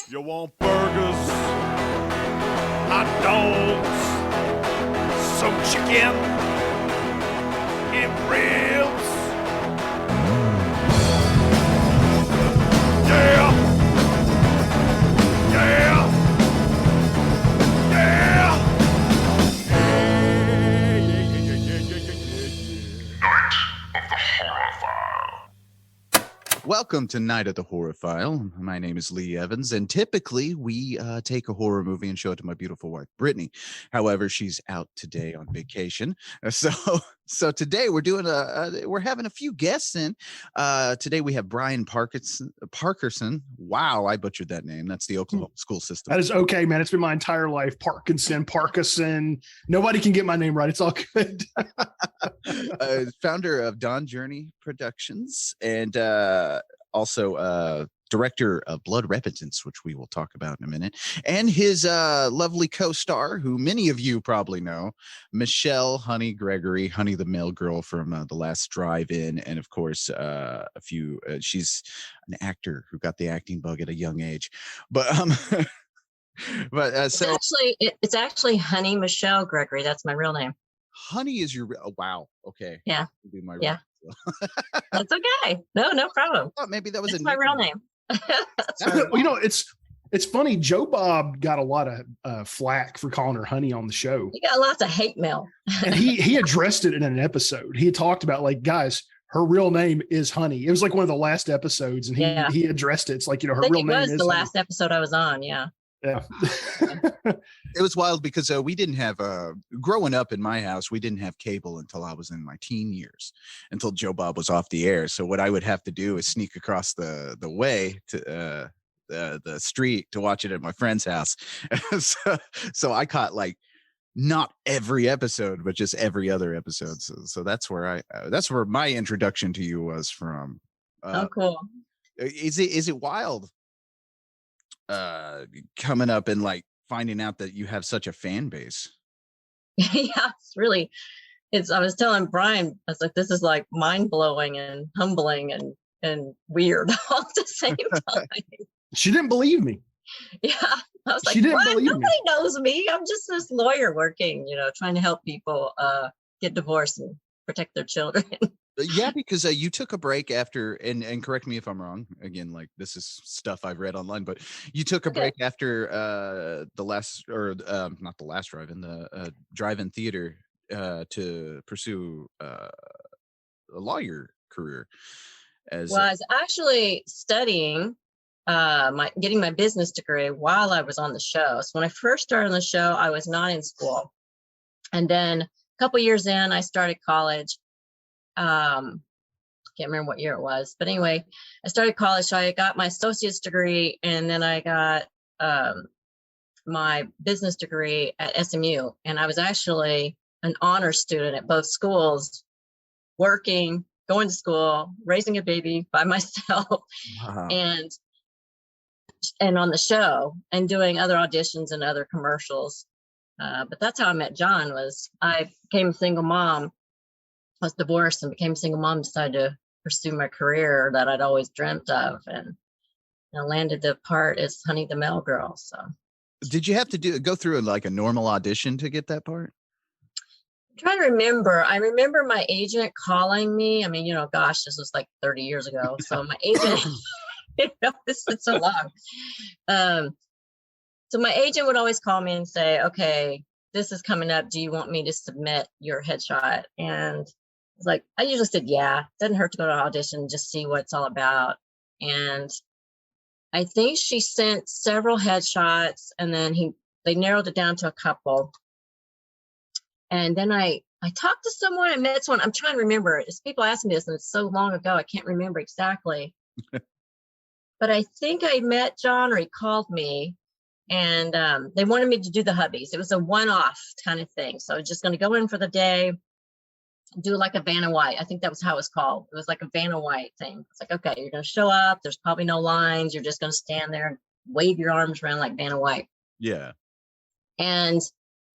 You want burgers, hot dogs, some chicken, and ribs? Yeah! Yeah! Yeah! Welcome to Night of the Horror File. My name is Lee Evans, and typically we take a horror movie and show it to my beautiful wife, Brittany. However, she's out today on vacation, so today we're doing we're having a few guests in. Today we have Bryan Parkerson. Wow, I butchered that name. That's the Oklahoma school system. That is okay, man. It's been my entire life. Parkerson. Nobody can get my name right. It's all good. Founder of Dawn Journey Productions and also director of Blood Repentance, which we will talk about in a minute, and his lovely co-star, who many of you probably know, Michelle Honey Gregory, Honey the Mail Girl from The Last Drive-In, and of course she's an actor who got the acting bug at a young age, but so it's actually Honey Michelle Gregory. That's my real name. Honey is your wow. Okay. Yeah. Yeah. That's okay. No problem. Oh, maybe that was my real name. Well, you know, it's funny. Joe Bob got a lot of flack for calling her Honey on the show. You got lots of hate mail. And he addressed it in an episode. He had talked about, like, guys, her real name is Honey. It was like one of the last episodes, and he addressed it. It's like, you know, her real name is the Honey. Last episode I was on. Yeah. It was wild because we didn't have growing up in my house, we didn't have cable until I was in my teen years, until Joe Bob was off the air. So what I would have to do is sneak across the way to the street to watch it at my friend's house. so I caught, like, not every episode, but just every other episode. So that's where that's where my introduction to you was from. Oh, cool. Is it wild coming up and, like, finding out that you have such a fan base? Yeah, I was telling Bryan, I was like, this is like mind-blowing and humbling and weird all at the same time. She didn't believe me. Yeah. I was like, she didn't believe Nobody knows me. I'm just this lawyer working, trying to help people get divorced and protect their children. Yeah, because you took a break after, and correct me if I'm wrong. Again, like, this is stuff I've read online, but you took a break after not the last drive-in, the drive-in theater to pursue a lawyer career. I was actually studying getting my business degree while I was on the show. So when I first started on the show, I was not in school, and then a couple years in, I started college. Can't remember what year it was, but anyway, I started college. So I got my associate's degree, and then I got my business degree at SMU. And I was actually an honor student at both schools, working, going to school, raising a baby by myself, Wow. and on the show, and doing other auditions and other commercials. But that's how I met John. I became a single mom. I was divorced and became a single mom, decided to pursue my career that I'd always dreamt of, and I landed the part as Honey the Mail Girl. So did you have to go through a normal audition to get that part? I'm trying to remember. I remember my agent calling me. I mean, gosh, this was like 30 years ago. So my agent, this is so long. So my agent would always call me and say, okay, this is coming up. Do you want me to submit your headshot? And it's like, I usually said, yeah, doesn't hurt to go to an audition, just see what it's all about. And I think she sent several headshots, and then they narrowed it down to a couple. And then I talked to someone, I met someone, I'm trying to remember. It's people ask me this, and it's so long ago, I can't remember exactly. But I think I met John, or he called me, and they wanted me to do the hubbies. It was a one-off kind of thing. So I was just going to go in for the day, do like a Vanna White. I think that was how it was called. It was like a Vanna White thing. It's like, okay, you're going to show up. There's probably no lines. You're just going to stand there and wave your arms around like Vanna White. Yeah. And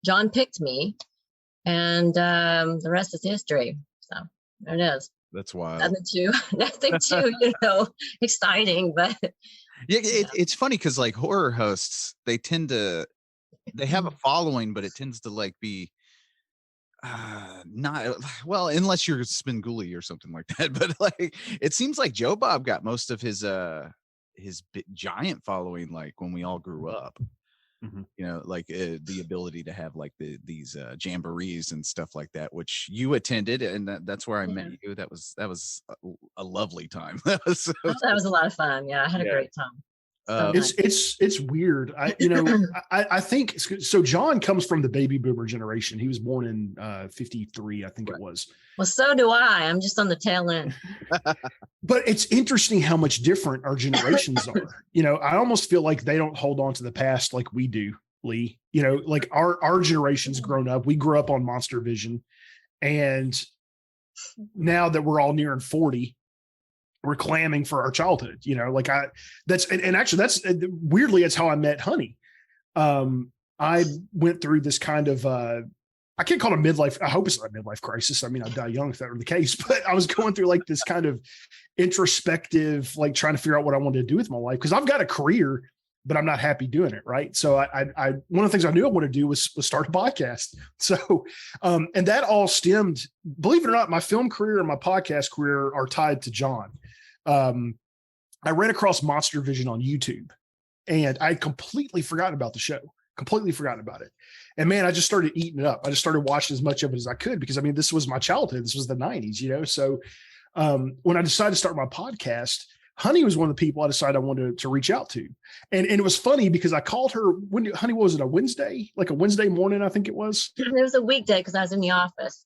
John picked me, and the rest is history. So there it is. That's wild. Nothing too, exciting, but Yeah, it's funny because like horror hosts, they have a following, but it tends to like be not well, unless you're Spingoolie or something like that. But like it seems like Joe Bob got most of his giant following like when we all grew up. You know, like the ability to have like these jamborees and stuff like that, which you attended, and that's where I met you. That was a lovely time. That was that was a lot of fun. Yeah, I had a great time. So nice. It's weird. I think so. John comes from the baby boomer generation. He was born in 53, I think it was. Well, so do I. I'm just on the tail end. But it's interesting how much different our generations are. You know, I almost feel like they don't hold on to the past like we do, Lee. You know, like our generation's grown up. We grew up on Monster Vision, and now that we're all nearing 40. We're clamming for our childhood, you know, like actually that's weirdly, it's how I met Honey. I went through this kind of, I can't call it a midlife. I hope it's not a midlife crisis. I mean, I'd die young if that were the case, but I was going through like this kind of introspective, like trying to figure out what I wanted to do with my life. Cause I've got a career, but I'm not happy doing it. Right. So I one of the things I knew I wanted to do was start a podcast. So, and that all stemmed, believe it or not, my film career and my podcast career are tied to John. I ran across Monster Vision on YouTube, and I'd completely forgotten about the show, completely forgotten about it. And man, I just started eating it up. I just started watching as much of it as I could, because I mean, this was my childhood. This was the 90s, you know? So, when I decided to start my podcast, Honey was one of the people I decided I wanted to reach out to. And it was funny because I called her Honey, what was it, a Wednesday? Like a Wednesday morning, I think it was. It was a weekday because I was in the office.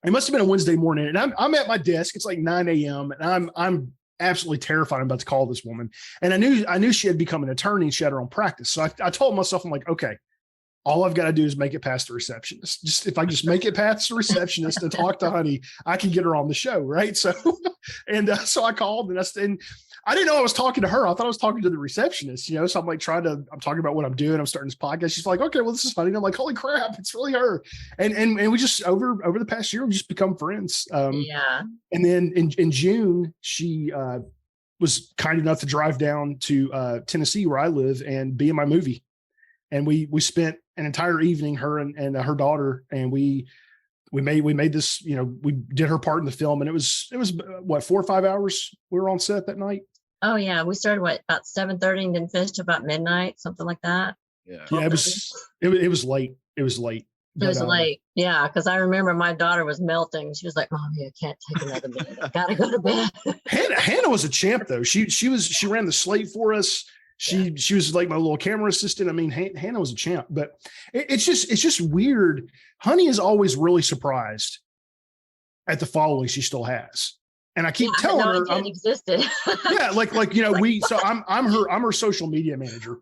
It must have been a Wednesday morning. And I'm at my desk. It's like 9 a.m. and I'm absolutely terrified. I'm about to call this woman. And I knew she had become an attorney and she had her own practice. So I told myself, I'm like, okay, all I've got to do is make it past the receptionist. If I just make it past the receptionist and talk to Honey, I can get her on the show. Right. So, so I called and I didn't know I was talking to her. I thought I was talking to the receptionist, you know? So I'm like I'm talking about what I'm doing. I'm starting this podcast. She's like, okay, well, this is funny. And I'm like, holy crap, it's really her. And we just, over the past year, we've just become friends. Yeah. And then in June, she was kind enough to drive down to Tennessee where I live and be in my movie. And we spent an entire evening, her and her daughter, and we made this, you know, we did her part in the film, and it was what, 4 or 5 hours we were on set that night. Oh yeah, we started about 7:30 and then finished about midnight, something like that. Yeah, it was late. It was late. It was late. Yeah, because I remember my daughter was melting. She was like, "Mommy, I can't take another minute. I gotta go to bed." Hannah was a champ though. She ran the slate for us. She was like my little camera assistant. I mean, Hannah was a champ. But it's just weird. Honey is always really surprised at the following she still has. And I keep telling her it existed. yeah, like you know, so I'm her social media manager.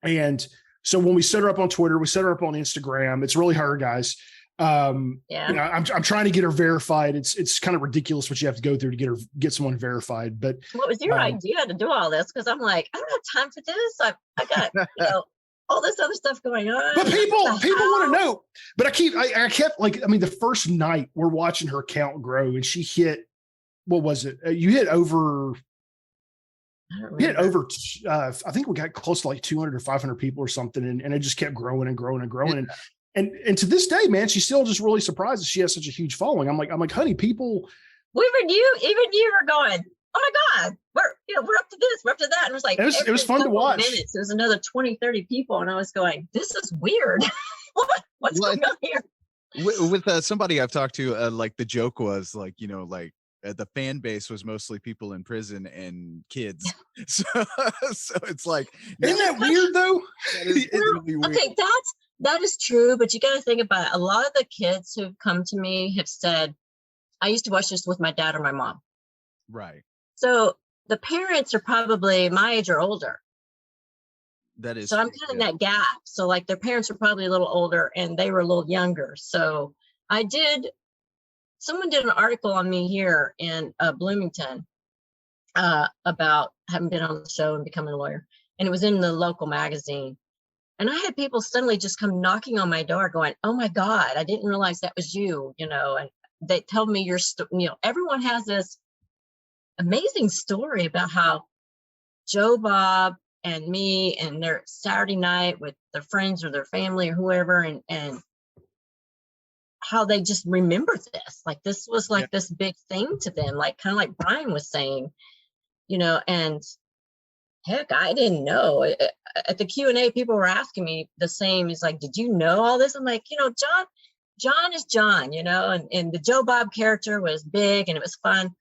And so when we set her up on Twitter, we set her up on Instagram. It's really her, guys. Yeah. You know, I'm trying to get her verified. It's kind of ridiculous what you have to go through to get someone verified. But what was your idea to do all this? Because I'm like, I don't have time for this. I got all this other stuff going on. But people want to know. But I kept like, I mean, the first night we're watching her account grow, and she hit, what was it? You hit over. I think we got close to like 200 or 500 people or something, and it just kept growing and growing and growing. Yeah. And to this day, man, she's still just really surprised that she has such a huge following. I'm like, honey, people. Even you were going, oh my God, we're up to this, we're up to that. And it was like, it was fun to watch. Minutes, there was another 20, 30 people. And I was going, this is weird. What's going on here? With somebody I've talked to, like the joke was like, you know, like the fan base was mostly people in prison and kids. So it's like, isn't that weird though? That is really weird. Okay, that is true, but you got to think about it. A lot of the kids who've come to me have said, I used to watch this with my dad or my mom. Right. So the parents are probably my age or older. That is. So I'm kind of in that gap. So like their parents were probably a little older and they were a little younger. So someone did an article on me here in Bloomington about having been on the show and becoming a lawyer. And it was in the local magazine. And I had people suddenly just come knocking on my door going, oh my God, I didn't realize that was you, you know, and they tell me everyone has this amazing story about how Joe Bob and me and their Saturday night with their friends or their family or whoever, and how they just remember this. Like this was like this big thing to them, like kind of like Bryan was saying, and heck, I didn't know. At the Q&A, people were asking me the same. It's like, did you know all this? I'm like, John is John, and the Joe Bob character was big and it was fun.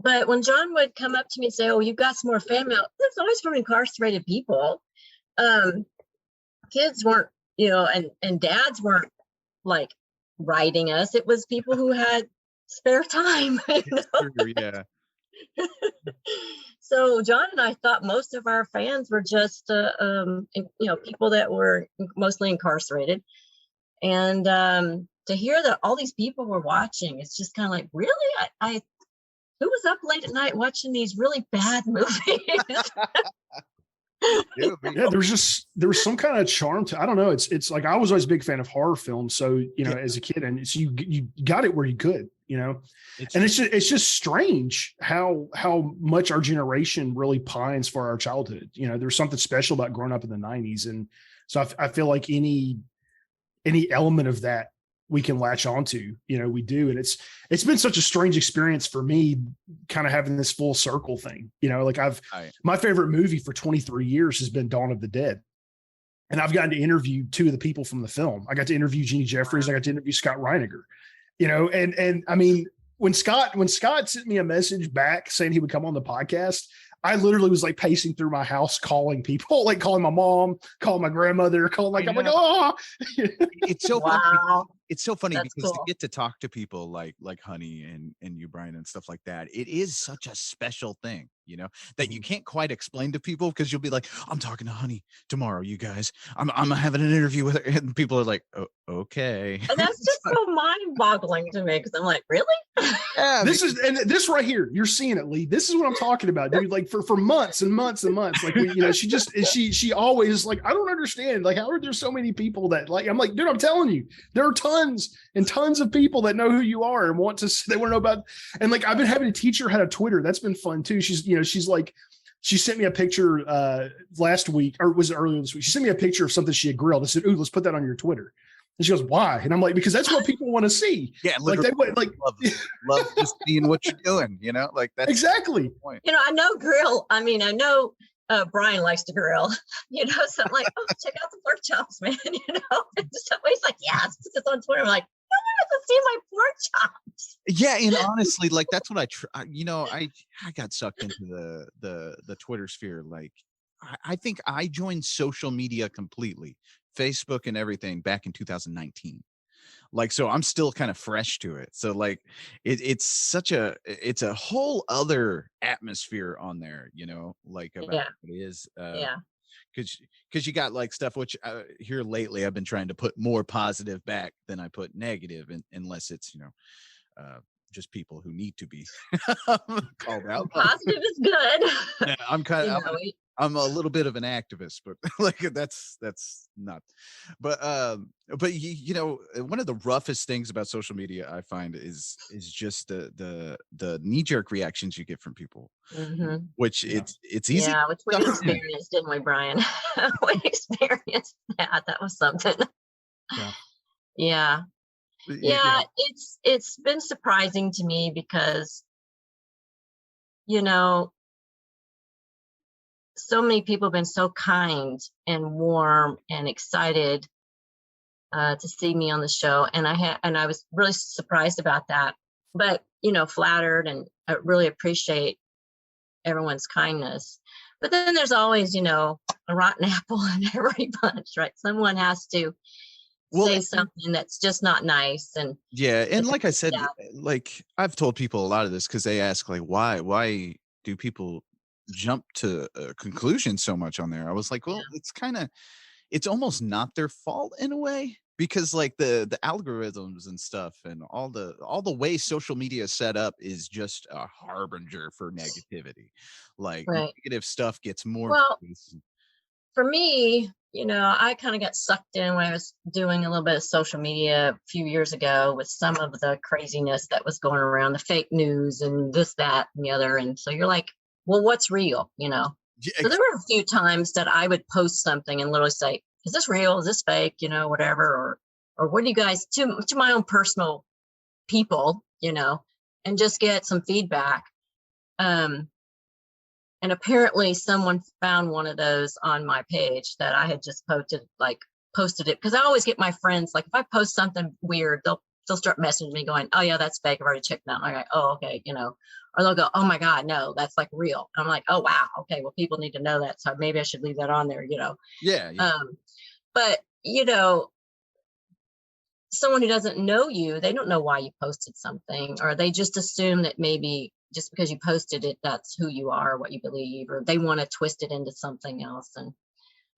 But when John would come up to me and say, oh, you've got some more fan mail, it's always from incarcerated people. Kids weren't, and dads weren't like writing us. It was people who had spare time. True, yeah. So John and I thought most of our fans were just, people that were mostly incarcerated. And to hear that all these people were watching, it's just kind of like, really? I who was up late at night watching these really bad movies? Yeah, there was some kind of charm to, I don't know. It's like, I was always a big fan of horror films. So, as a kid, and so you got it where you could, and it's just strange how much our generation really pines for our childhood. There's something special about growing up in the 90s. And so I feel like any element of that we can latch onto, we do. And it's been such a strange experience for me, kind of having this full circle thing, like my favorite movie for 23 years has been Dawn of the Dead. And I've gotten to interview two of the people from the film. I got to interview Jeannie Jeffries. I got to interview Scott Reiniger, and I mean, when Scott sent me a message back saying he would come on the podcast, I literally was like pacing through my house, calling people, like calling my mom, calling my grandmother, I'm like, oh, it's so wow. funny. It's so funny That's because cool. to get to talk to people like Honey and you, Bryan, and stuff like that, it is such a special thing, that you can't quite explain to people, because you'll be like, I'm talking to Honey tomorrow, you guys. I'm having an interview with her, and people are like, oh, okay. And that's just so mind-boggling to me, because I'm like, really? Yeah, this right here, you're seeing it, Lee. This is what I'm talking about, dude. Like for months and months and months, like she always like, I don't understand, like, how are there so many people that like, I'm like, dude, I'm telling you, there are tons and tons of people that know who you are and they want to know about. And like, I've been having to teach her how to Twitter. That's been fun too. She's like, she sent me a picture last week, or was it earlier this week? She sent me a picture of something she had grilled. I said, ooh, let's put that on your Twitter. And she goes, why? And I'm like, because that's what people want to see. Yeah, like they would like love just seeing what you're doing, like that's exactly the point. I know grill. I mean, I know Bryan likes to grill, so I'm like, oh, check out the pork chops, man, And so he's like, yes, it's on Twitter. I'm like, no one has to see my pork chops. Yeah, and honestly, like that's what I got sucked into the Twitter sphere. Like, I think I joined social media completely, Facebook and everything, back in 2019. Like, so I'm still kind of fresh to it. So like, it's a whole other atmosphere on there, like about what it is. Because you got like stuff which here lately I've been trying to put more positive back than I put negative, unless it's just people who need to be called out. Positive is good. Yeah, I'm kind of I'm a little bit of an activist, but like that's not. But one of the roughest things about social media I find is just the knee-jerk reactions you get from people, which it's easy. Yeah, which we experienced, didn't we, Bryan? We experienced that. That was something. Yeah. It's been surprising to me because so many people have been so kind and warm and excited to see me on the show, and I was really surprised about that, but flattered, and I really appreciate everyone's kindness. But then there's always a rotten apple in every bunch, right? Someone has to say something that's just not nice. And and like I said, like I've told people a lot of this, because they ask like, why do people jump to a conclusion so much on there? I was like, well, it's almost not their fault in a way, because like the algorithms and stuff and all the way social media is set up is just a harbinger for negativity. Like negative stuff gets more. Well, for me, I kind of got sucked in when I was doing a little bit of social media a few years ago with some of the craziness that was going around, the fake news and this, that, and the other. And so you're like, well, what's real? So there were a few times that I would post something and literally say, is this real? Is this fake? You know, whatever. Or what do you guys, to my own personal people, you know, and just get some feedback. And apparently someone found one of those on my page that I had just posted it. Because I always get my friends, like if I post something weird, they'll start messaging me going, oh yeah, that's fake. I've already checked that. I'm like, oh, okay, you know, or they'll go, oh my God, no, that's like real. And I'm like, oh wow, okay, well, people need to know that. So maybe I should leave that on there, you know. Yeah. But you know, someone who doesn't know you, they don't know why you posted something, or they just assume that maybe just because you posted it, that's who you are, what you believe, or they want to twist it into something else. And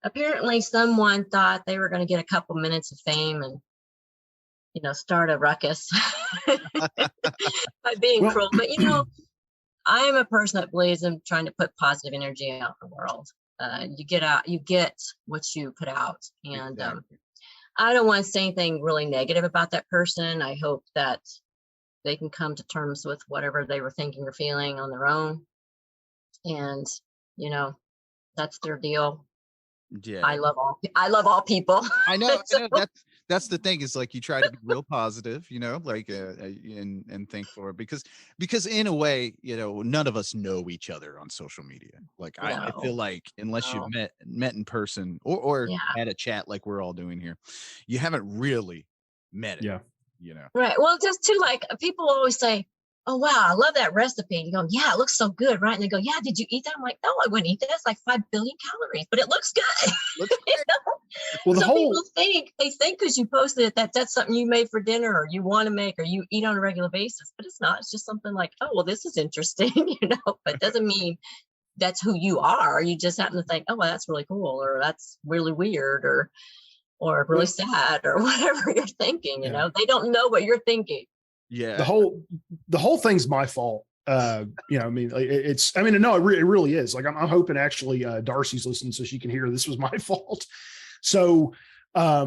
apparently someone thought they were going to get a couple minutes of fame and, you know, start a ruckus by being cruel. But, you know, I am a person that believes in trying to put positive energy out in the world. You get what you put out. And Exactly. I don't want to say anything really negative about that person. I hope that they can come to terms with whatever they were thinking or feeling on their own. And, you know, that's their deal. Yeah. I love all people. I know. So- That's the thing, is like you try to be real positive, you know, like and think for it, because in a way, you know, none of us know each other on social media. Like I feel No. like unless No. you've met in person or Yeah. had a chat like we're all doing here, you haven't really met it. Yeah. You know. Right. Well, just too, like people always say, oh, wow, I love that recipe. And you go, yeah, it looks so good. Right. And they go, yeah, did you eat that? I'm like, no, I wouldn't eat that. It's like 5 billion calories, but it looks good. Looks You know? Well, the Some whole people think because you posted it, that's something you made for dinner or you want to make or you eat on a regular basis, but it's not. It's just something like, oh, well, this is interesting, you know, but it doesn't mean that's who you are. You just happen to think, oh, well, that's really cool, or that's really weird, or really sad, or whatever you're thinking, you know, they don't know what you're thinking. Yeah. the whole thing's my fault. You know, I mean, no, it really is. Like, I'm hoping actually Darcy's listening so she can hear this was my fault. So, at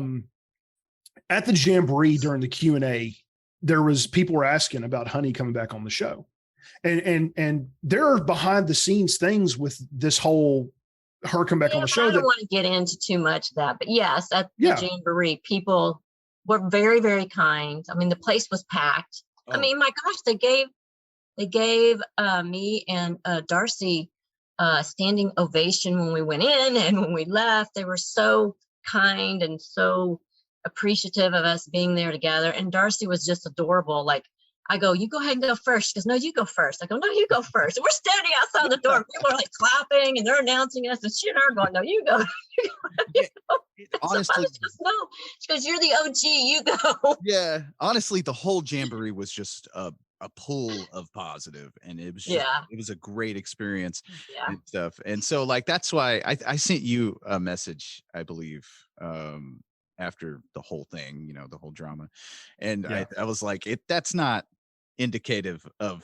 the Jamboree during the Q&A, there was people were asking about Honey coming back on the show, and there are behind the scenes things with this whole her come back on the show. I don't want to get into too much of that, but yes, at the Jamboree, people were very, very kind. I mean, the place was packed. I mean, my gosh, they gave me and Darcy standing ovation when we went in and when we left. They were so kind and so appreciative of us being there together. And Darcy was just adorable. Like, I go, you go ahead and go first. She goes, no, you go first. I go, no, you go first. And we're standing outside the door. People are like clapping and they're announcing us. And she and I are going, no, you go. Honestly, no. She goes, you're the OG. You go. Yeah. Honestly, the whole Jamboree was just a pool of positive, and it was just, it was a great experience and stuff. And so like that's why I sent you a message, I believe, after the whole thing, you know, the whole drama. And I was like, that's not indicative of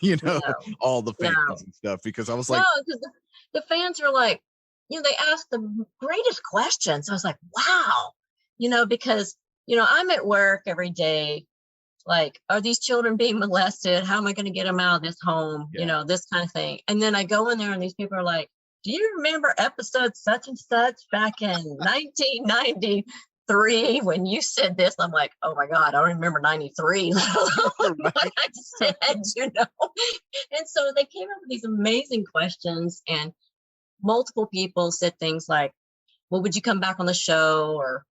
you know all the fans and stuff, because I was like, no, because the fans are like, you know, they ask the greatest questions. I was like, wow, you know, because, you know, I'm at work every day. Like, are these children being molested? How am I going to get them out of this home? You know, this kind of thing. And then I go in there and these people are like, do you remember episode such and such back in 1993 when you said this? I'm like, oh my God, I don't remember 93. What I said, you know? And so they came up with these amazing questions, and multiple people said things like, well, would you come back on the show? Or,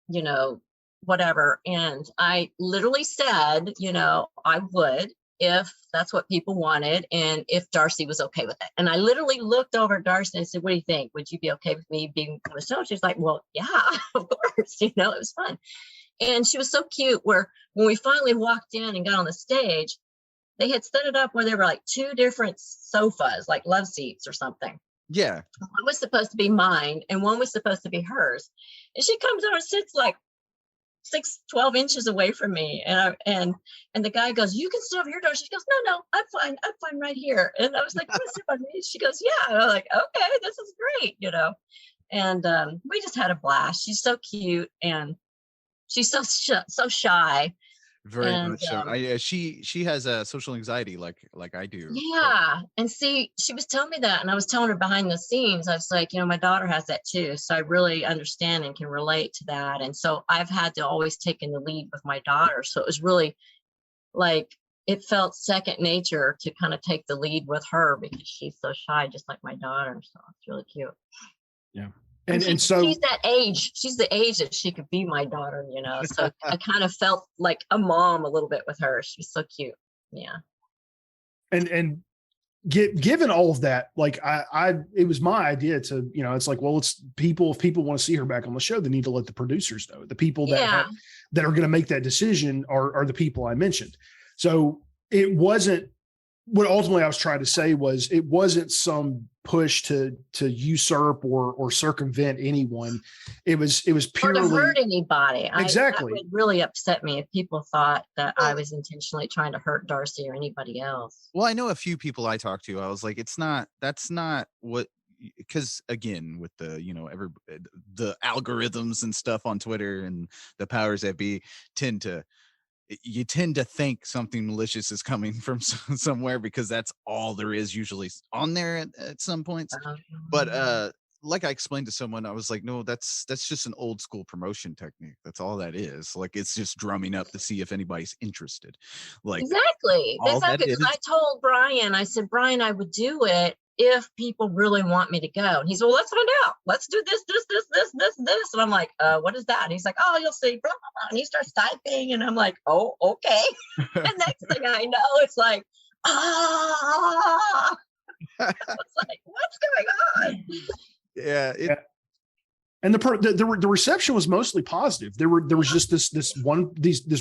you know, whatever. And I literally said, you know, I would, if that's what people wanted, and if Darcy was okay with it. And I literally looked over at Darcy and said, what do you think? Would you be okay with me being on the show? She's like, well, yeah, of course, you know, it was fun. And she was so cute, where when we finally walked in and got on the stage, they had set it up where there were like 2 different sofas, like love seats or something. Yeah. One was supposed to be mine and one was supposed to be hers. And she comes over and sits like 12 inches away from me. And the guy goes, you can sit over here, Darcy. She goes, no, I'm fine right here. And I was like, you want to sit by me? She goes, yeah. And I'm like, okay, this is great, you know. And we just had a blast. She's so cute, and she's so shy. Very And much so. She has a social anxiety like I do. yeah, and see, she was telling me that, and I was telling her behind the scenes, I was like, my daughter has that too, so I really understand and can relate to that. And so I've had to always take in the lead with my daughter, so it was really like it felt second nature to kind of take the lead with her because she's so shy, just like my daughter. So it's really cute. Yeah. And so she's that age. She's the age that she could be my daughter, So I kind of felt like a mom a little bit with her. She's so cute. Yeah. and given all of that, like it was my idea to, it's like, well, if people want to see her back on the show, they need to let the producers know. The people that are going to make that decision are the people I mentioned. So it wasn't, what ultimately I was trying to say was, it wasn't some push to usurp or circumvent anyone. It was purely or to hurt anybody. Exactly. That would really upset me if people thought that I was intentionally trying to hurt Darcy or anybody else. Well, I know a few people I talked to, I was like, that's not what, because again, with the, the algorithms and stuff on Twitter and the powers that be you tend to think something malicious is coming from somewhere, because that's all there is usually on there at some points. But like I explained to someone, I was like, no, that's just an old school promotion technique. That's all that is. Like, it's just drumming up to see if anybody's interested. Like, exactly. Because I told Bryan, I said, Bryan, I would do it if people really want me to go. And he said, well, let's find out. Let's do this. And I'm like, what is that? And he's like, oh, you'll see. Blah, blah, blah. And he starts typing, and I'm like, oh, okay. And next thing I know, it's like, I was like, what's going on? Yeah. And the reception was mostly positive. There was just this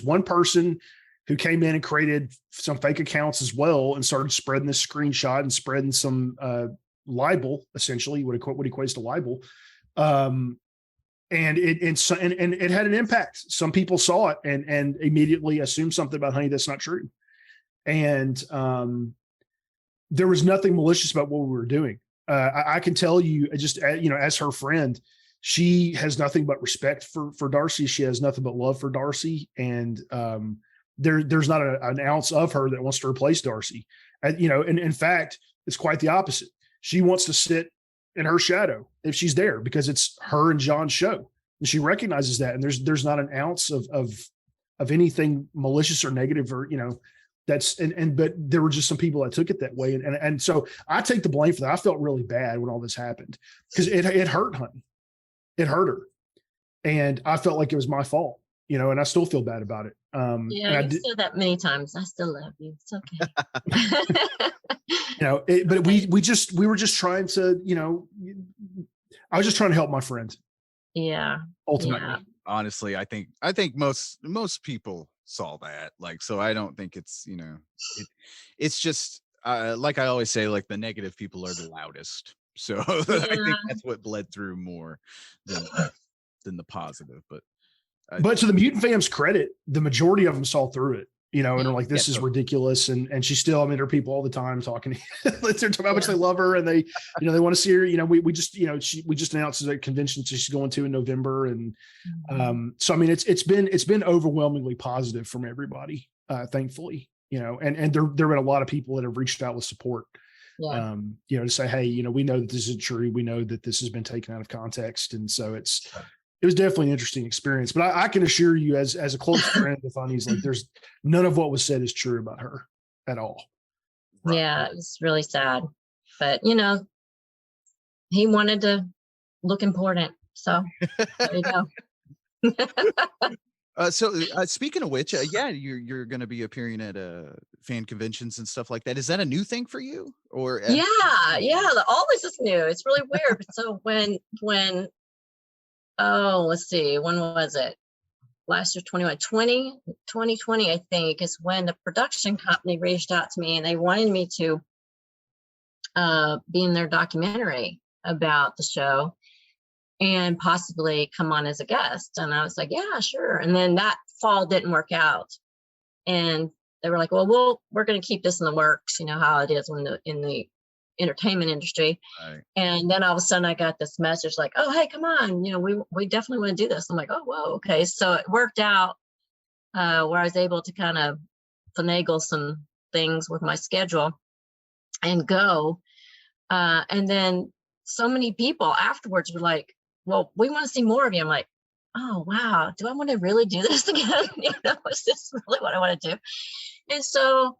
one person who came in and created some fake accounts as well and started spreading this screenshot and spreading some libel, essentially what equates to libel. And it had an impact. Some people saw it and immediately assumed something about Honey that's not true. And there was nothing malicious about what we were doing. I can tell you, just as her friend, she has nothing but respect for Darcy. She has nothing but love for Darcy, and there's not an ounce of her that wants to replace Darcy. And in fact, it's quite the opposite. She wants to sit in her shadow if she's there, because it's her and John's show, and she recognizes that. And there's not an ounce of anything malicious or negative, or but there were just some people that took it that way. And so I take the blame for that. I felt really bad when all this happened, because it hurt Honey. It hurt her. And I felt like it was my fault, and I still feel bad about it. You've said that many times. I still love you. It's okay. But we were just trying to, I was just trying to help my friend. Yeah. Ultimately. Yeah. Honestly, I think most people saw that. Like, so I don't think it's, it's just like I always say, like, the negative people are the loudest. So I think that's what bled through more than the positive. But to the Mutant fam's credit, the majority of them saw through it, and are like, this is ridiculous. And she still, there are people all the time talking they're talking how much they love her, and they, they want to see her. We just, we just announced a convention she's going to in November. And so, it's been overwhelmingly positive from everybody, thankfully, and there have been a lot of people that have reached out with support. Yeah. To say, hey, we know that this is true. We know that this has been taken out of context. And so it was definitely an interesting experience. But I can assure you, as a close friend with Honey's, like, there's none of what was said is true about her at all. Right. Yeah, it's really sad. But he wanted to look important. So there you go. So speaking of which, you're going to be appearing at fan conventions and stuff like that. Is that a new thing for you? Or all this is new. It's really weird. So when let's see, when was it? Last year, 2020, I think, is when the production company reached out to me, and they wanted me to be in their documentary about the show and possibly come on as a guest. And I was like, yeah, sure. And then that fall didn't work out. And they were like, well, we're going to keep this in the works. You know how it is in the entertainment industry. Right. And then all of a sudden I got this message like, oh, hey, come on. We definitely want to do this. I'm like, oh, whoa. Okay. So it worked out where I was able to kind of finagle some things with my schedule and go. And then so many people afterwards were like, well, we want to see more of you. I'm like, oh, wow. Do I want to really do this again? Is this really what I want to do? And so,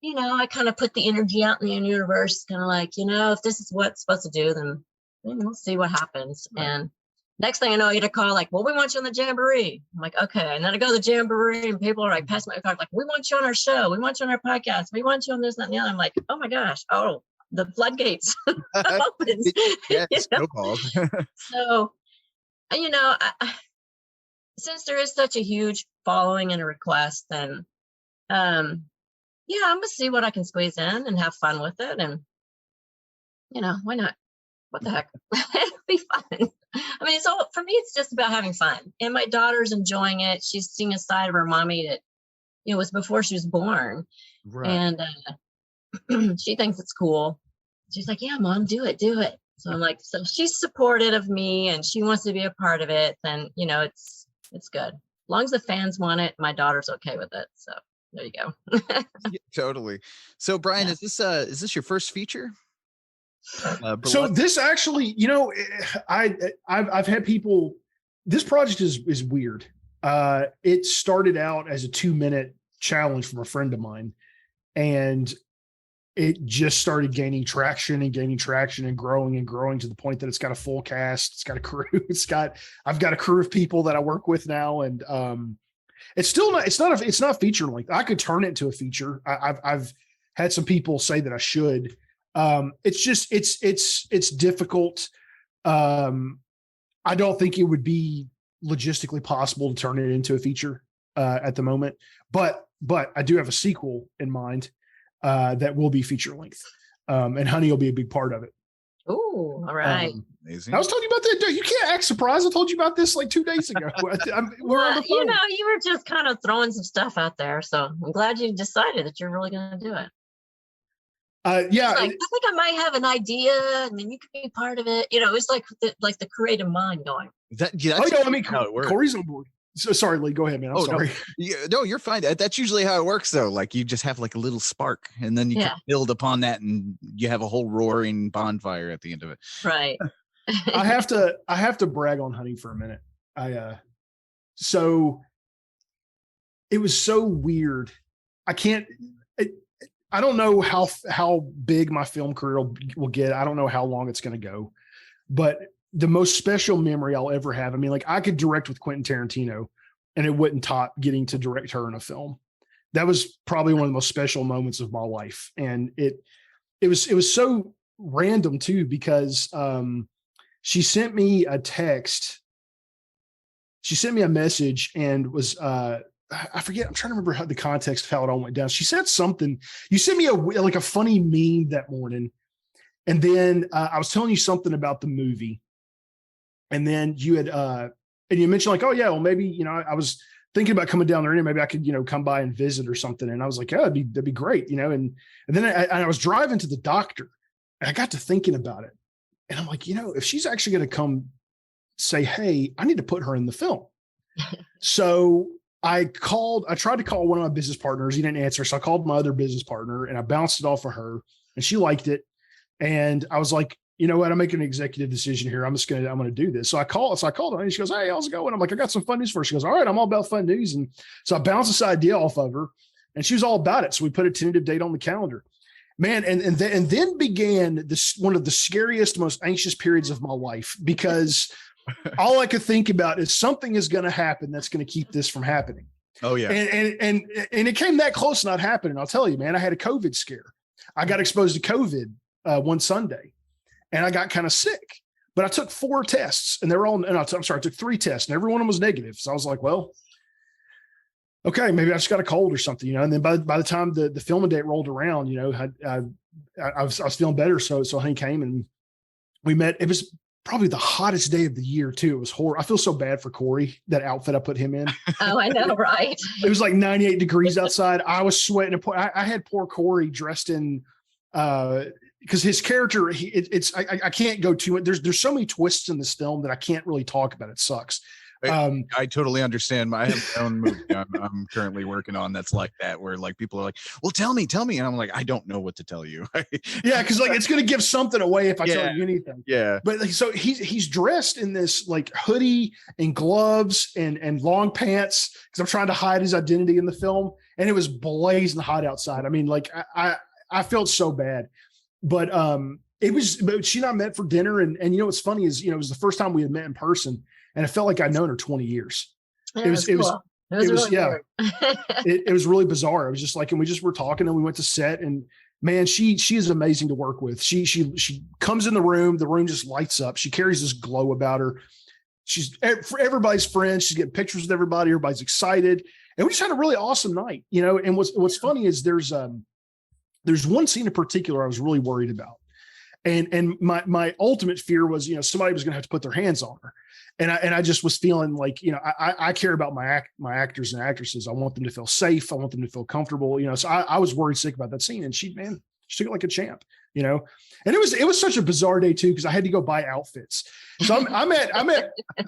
I kind of put the energy out in the universe, kind of like, if this is what's supposed to do, then we'll see what happens. Right. And next thing I know, I get a call like, well, we want you on the Jamboree. I'm like, okay. And then I go to the Jamboree and people are like, pass my card, like, we want you on our show. We want you on our podcast. We want you on this, that, and the other. I'm like, oh my gosh. Oh, the floodgates opens. Yeah, snowballed. So, since there is such a huge following and a request, then, I'm going to see what I can squeeze in and have fun with it. And, why not? What the heck? It'll be fun. I mean, for me, it's just about having fun. And my daughter's enjoying it. She's seeing a side of her mommy that, was before she was born. Right. And she thinks it's cool. She's like, yeah, Mom, do it. So I'm like, so she's supportive of me and she wants to be a part of it. Then, it's good. As long as the fans want it, my daughter's okay with it. So there you go. Yeah, totally. So Bryan, is this your first feature? So this actually, I've had people, this project is weird. It started out as a 2-minute challenge from a friend of mine, and it just started gaining traction and growing to the point that it's got a full cast. It's got a crew. I've got a crew of people that I work with now. And, it's not feature length. I could turn it into a feature. I've had some people say that I should. It's difficult. I don't think it would be logistically possible to turn it into a feature at the moment, but I do have a sequel in mind that will be feature length. And Honey will be a big part of it. Oh, all right. Amazing. I was telling you about that. Dude, you can't act surprised. I told you about this like 2 days ago. We're on the phone. You were just kind of throwing some stuff out there. So I'm glad you decided that you're really going to do it. Yeah. I think I might have an idea and then you can be part of it. It's like the creative mind going. How it works. Corey's on board. So, sorry, Lee, go ahead, man. I'm sorry. No, you're fine. That's usually how it works, though. Like you just have like a little spark, and then you can build upon that, and you have a whole roaring bonfire at the end of it. Right. I have to brag on Honey for a minute. So it was so weird. I don't know how big my film career will get. I don't know how long it's going to go, but the most special memory I'll ever have. I mean, like I could direct with Quentin Tarantino and it wouldn't top getting to direct her in a film. That was probably one of the most special moments of my life. And it was so random too, because she sent me a text. She sent me a message and was, I forget, I'm trying to remember how the context of how it all went down. She said something, you sent me a funny meme that morning. And then I was telling you something about the movie. And then you had, and you mentioned like, oh yeah, well maybe, I was thinking about coming down there and maybe I could, come by and visit or something. And I was like, yeah, that'd be great. And then I was driving to the doctor and I got to thinking about it. And I'm like, if she's actually going to come say, hey, I need to put her in the film. So I tried to call one of my business partners. He didn't answer. So I called my other business partner and I bounced it off of her and she liked it. And I was like, you know what? I'm making an executive decision here. I'm going to do this. So I called her and she goes, hey, how's it going? I'm like, I got some fun news for her. She goes, all right, I'm all about fun news. And so I bounced this idea off of her and she was all about it. So we put a tentative date on the calendar, man. And then began one of the scariest, most anxious periods of my life, because all I could think about is something is going to happen that's going to keep this from happening. Oh yeah. And it came that close to not happening. I'll tell you, man, I had a COVID scare. I got exposed to COVID one Sunday and I got kind of sick, but I took 4 tests and they were all, I took 3 tests and every one of them was negative. So I was like, well, okay, maybe I just got a cold or something, and then by the time the filming date rolled around, I was feeling better. So Honey came and we met. It was probably the hottest day of the year too. It was horrible. I feel so bad for Corey, that outfit I put him in. Oh, I know, right? It was like 98 degrees outside. I was sweating. I had poor Corey dressed in, because his character, I can't go too much. There's so many twists in this film that I can't really talk about. It sucks. I totally understand. I have my own movie I'm currently working on that's like that, where like people are like, well, tell me. And I'm like, I don't know what to tell you. Yeah, because like it's gonna give something away if I Yeah. tell you anything. Yeah. But like, so he's dressed in this like hoodie and gloves and long pants because I'm trying to hide his identity in the film, and it was blazing hot outside. I mean, like I felt so bad, but but she and I met for dinner, and you know what's funny is, you know, it was the first time we had met in person, and it felt like I'd known her 20 years. Yeah, it was really yeah. weird. It was really bizarre. It was just like, and we just were talking, and we went to set, and man, she is amazing to work with. She comes in the room just lights up. She carries this glow about her. She's everybody's friend. She's getting pictures with everybody. Everybody's excited, and we just had a really awesome night, you know. And what's funny is there's one scene in particular I was really worried about, and my ultimate fear was, you know, somebody was going to have to put their hands on her. And I just was feeling like, you know, I care about my actors and actresses. I want them to feel safe. I want them to feel comfortable, you know. So I was worried sick about that scene, and she took it like a champ, you know. And it was such a bizarre day too, because I had to go buy outfits. So I'm at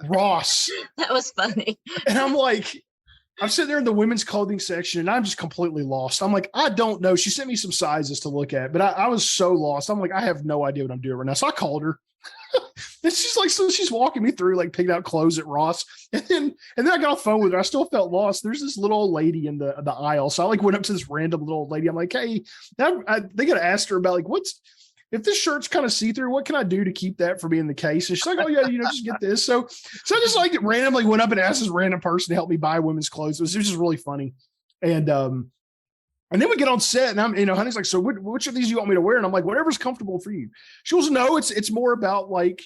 Ross. That was funny. And I'm sitting there in the women's clothing section, and I'm just completely lost. I'm like, I don't know. She sent me some sizes to look at, but I was so lost. I'm like, I have no idea what I'm doing right now. So I called her. And she's like, so she's walking me through, like, picking out clothes at Ross. And then I got off the phone with her. I still felt lost. There's this little old lady in the aisle. So I like went up to this random little old lady. I'm like, hey, they got to ask her about, like, if this shirt's kind of see-through, what can I do to keep that from being the case? And she's like, oh yeah, you know, just get this. So I just like randomly went up and asked this random person to help me buy women's clothes. It was just really funny. And then we get on set, and I'm, you know, honey's like, so which of these you want me to wear? And I'm like, whatever's comfortable for you. She goes, no, it's more about, like,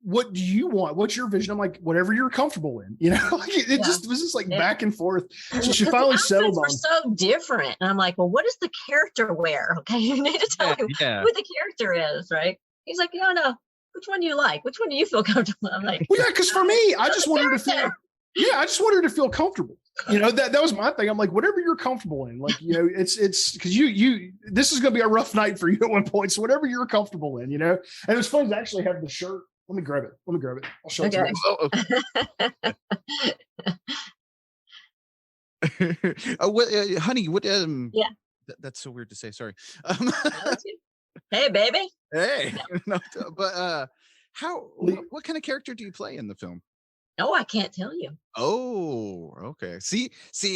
what do you want? What's your vision? I'm like, whatever you're comfortable in, you know. Like it just was just like back and forth. So she finally settled on. We're so different, and I'm like, well, what does the character wear? Okay, you need to tell me who the character is, right? He's like, no, which one do you like? Which one do you feel comfortable? I'm like, well, yeah, because for me, I just wanted her to feel. Yeah, I just wanted her to feel comfortable. You know, that was my thing. I'm like, whatever you're comfortable in, like, you know, it's because you this is going to be a rough night for you at one point. So whatever you're comfortable in, you know. And it was fun to actually have the shirt. Let me grab it. I'll show it to you. Honey, what? Yeah. That's so weird to say. Sorry. Hey, baby. Hey. No, but what kind of character do you play in the film? Oh, I can't tell you. Oh, okay. See,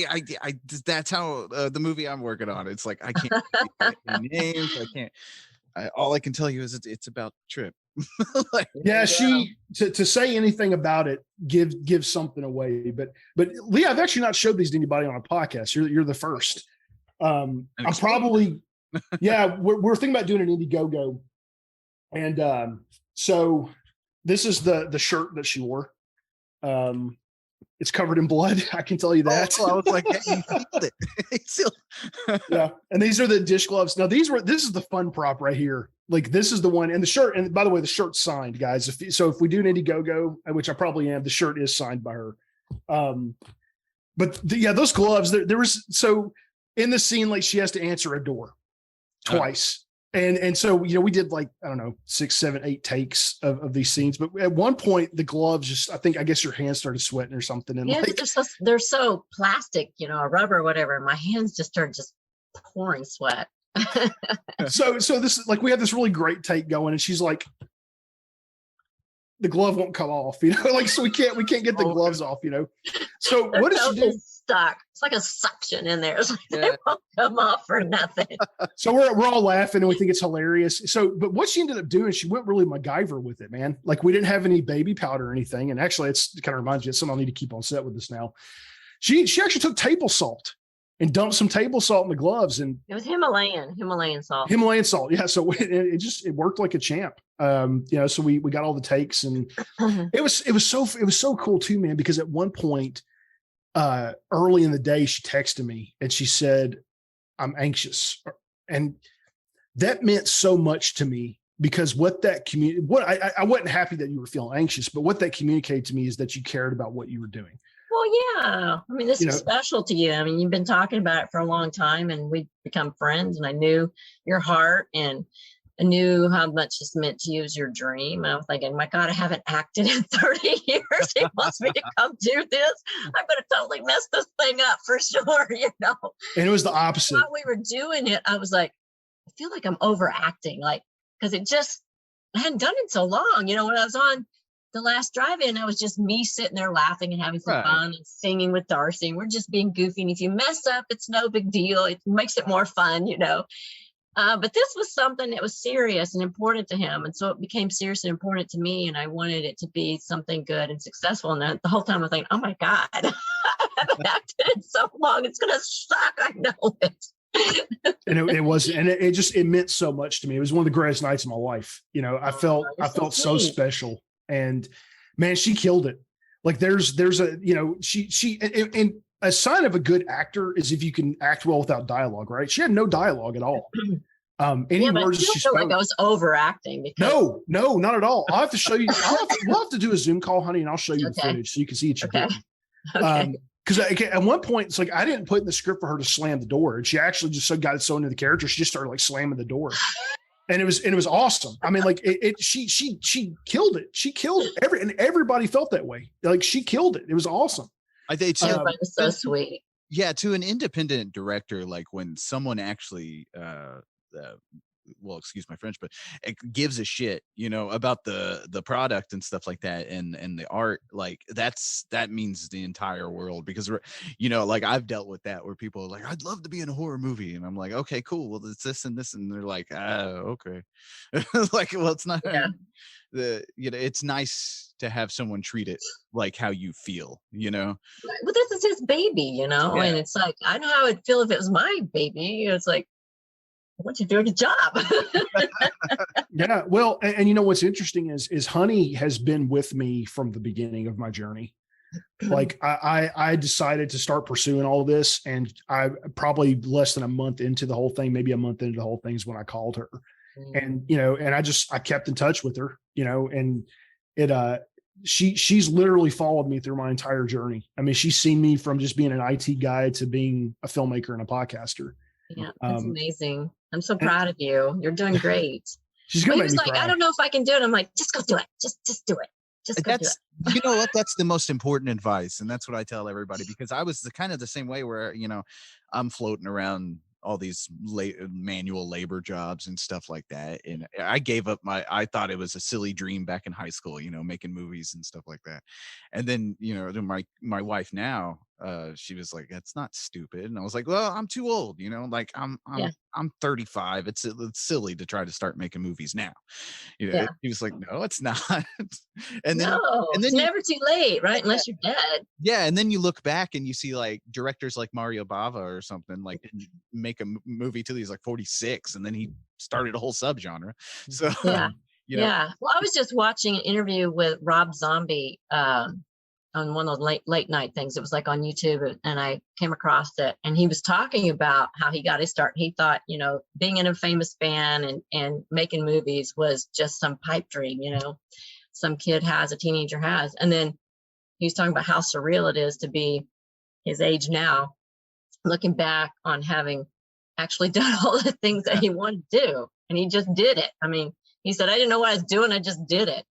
I that's how the movie I'm working on. It's like I can't names. I can't. All I can tell you is it's about Trip. Like, yeah, to say anything about it gives something away. But Lee, I've actually not showed these to anybody on a podcast. You're the first. I'm probably we're thinking about doing an Indiegogo, and so this is the shirt that she wore. It's covered in blood. I can tell you that. I was like, hey, you sealed it. Yeah. And these are the dish gloves. Now this is the fun prop right here. Like, this is the one, and the shirt, and by the way, the shirt's signed, guys. If we do an Indiegogo, which I probably am, the shirt is signed by her. But those gloves, there was, so in the scene, like, she has to answer a door twice. And so, you know, we did, like, I don't know, 6, 7, 8 takes of these scenes. But at one point, the gloves just, I guess your hands started sweating or something. And yeah, they're so plastic, you know, rubber or whatever. My hands just started pouring sweat. So this, like, we have this really great take going, and she's like, the glove won't come off, you know, like, so we can't get the gloves off, you know. So what does she do? Stuck. It's like a suction in there. It's like they won't come off for nothing. So we're all laughing, and we think it's hilarious. So, but what she ended up doing, she went really MacGyver with it, man. Like, we didn't have any baby powder or anything. And actually, it kind of reminds me of something I need to keep on set with this now. She actually took table salt and dumped some table salt in the gloves, and it was Himalayan salt. Yeah. So it worked like a champ. You know, so we got all the takes, and it was so cool too, man, because at one point, early in the day, she texted me and she said, I'm anxious. And that meant so much to me, because what that I wasn't happy that you were feeling anxious, but what that communicated to me is that you cared about what you were doing. Well, yeah. I mean, this is special to you. I mean, you've been talking about it for a long time, and we've become friends, and I knew your heart, and I knew how much it's meant to you as your dream. And I was thinking, my God, I haven't acted in 30 years. He wants me to come do this. I'm going to totally mess this thing up for sure, And it was the opposite. While we were doing it, I was like, I feel like I'm overacting, like, because I hadn't done it in so long. When I was on the last drive-in, I was just me sitting there laughing and having some fun and singing with Darcy. And we're just being goofy. And if you mess up, it's no big deal. It makes it more fun, But this was something that was serious and important to him. And so it became serious and important to me. And I wanted it to be something good and successful. And the whole time I was thinking, oh my God, I haven't acted in so long. It's going to suck. I know it. And it was, and it meant so much to me. It was one of the greatest nights of my life. I felt so special. And man, she killed it. Like there's a, and a sign of a good actor is if you can act well without dialogue, right? She had no dialogue at all. Any words she spoke. Like I was overacting. Because... No, not at all. I'll have to show you. We'll have to do a Zoom call, honey, and I'll show you the footage so you can see it. Okay. Because at one point, it's like I didn't put in the script for her to slam the door, and she actually just got it so into the character, she just started like slamming the door, and it was awesome. I mean, like she killed it. She killed it. And everybody felt that way. Like she killed it. It was awesome. I think everybody was so sweet. Yeah, to an independent director, like when someone actually well, excuse my French, but it gives a shit, about the product and stuff like that, and the art, like that means the entire world, because like I've dealt with that where people are like, I'd love to be in a horror movie, and I'm like, okay, cool, well, it's this and this, and they're like, okay. Like, well, it's not it's nice to have someone treat it like how you feel, Well, this is his baby, and it's like, I know how I'd feel if it was my baby. It's like, I want you to do a good job. Yeah. Well, and what's interesting is Honey has been with me from the beginning of my journey. Like I decided to start pursuing all of this, and I probably less than a month into the whole thing, maybe a month into the whole thing is when I called her. And, and I kept in touch with her, and she's literally followed me through my entire journey. I mean, she's seen me from just being an IT guy to being a filmmaker and a podcaster. Yeah, that's amazing. I'm so proud of you. You're doing great. She's gonna make me like, cry. I don't know if I can do it. I'm like, just go do it. Just do it. Just go do it. You know what? That's the most important advice. And that's what I tell everybody, because I was kind of the same way where, I'm floating around all these manual labor jobs and stuff like that. And I gave up I thought it was a silly dream back in high school, making movies and stuff like that. And then, my wife now, she was like, that's not stupid. And I was like, well, I'm too old, like I'm 35. It's silly to try to start making movies now. He was like, no, it's not. And then it's never too late, right? Unless you're dead. Yeah. And then you look back and you see like directors like Mario Bava or something, like didn't make a movie till he's like 46, and then he started a whole subgenre. So yeah. Well, I was just watching an interview with Rob Zombie on one of those late night things. It was like on YouTube, and I came across it, and he was talking about how he got his start. He thought, being in a famous band and making movies was just some pipe dream, some kid has, a teenager has. And then he was talking about how surreal it is to be his age now, looking back on having actually done all the things that he wanted to do. And he just did it. I mean, he said, I didn't know what I was doing. I just did it.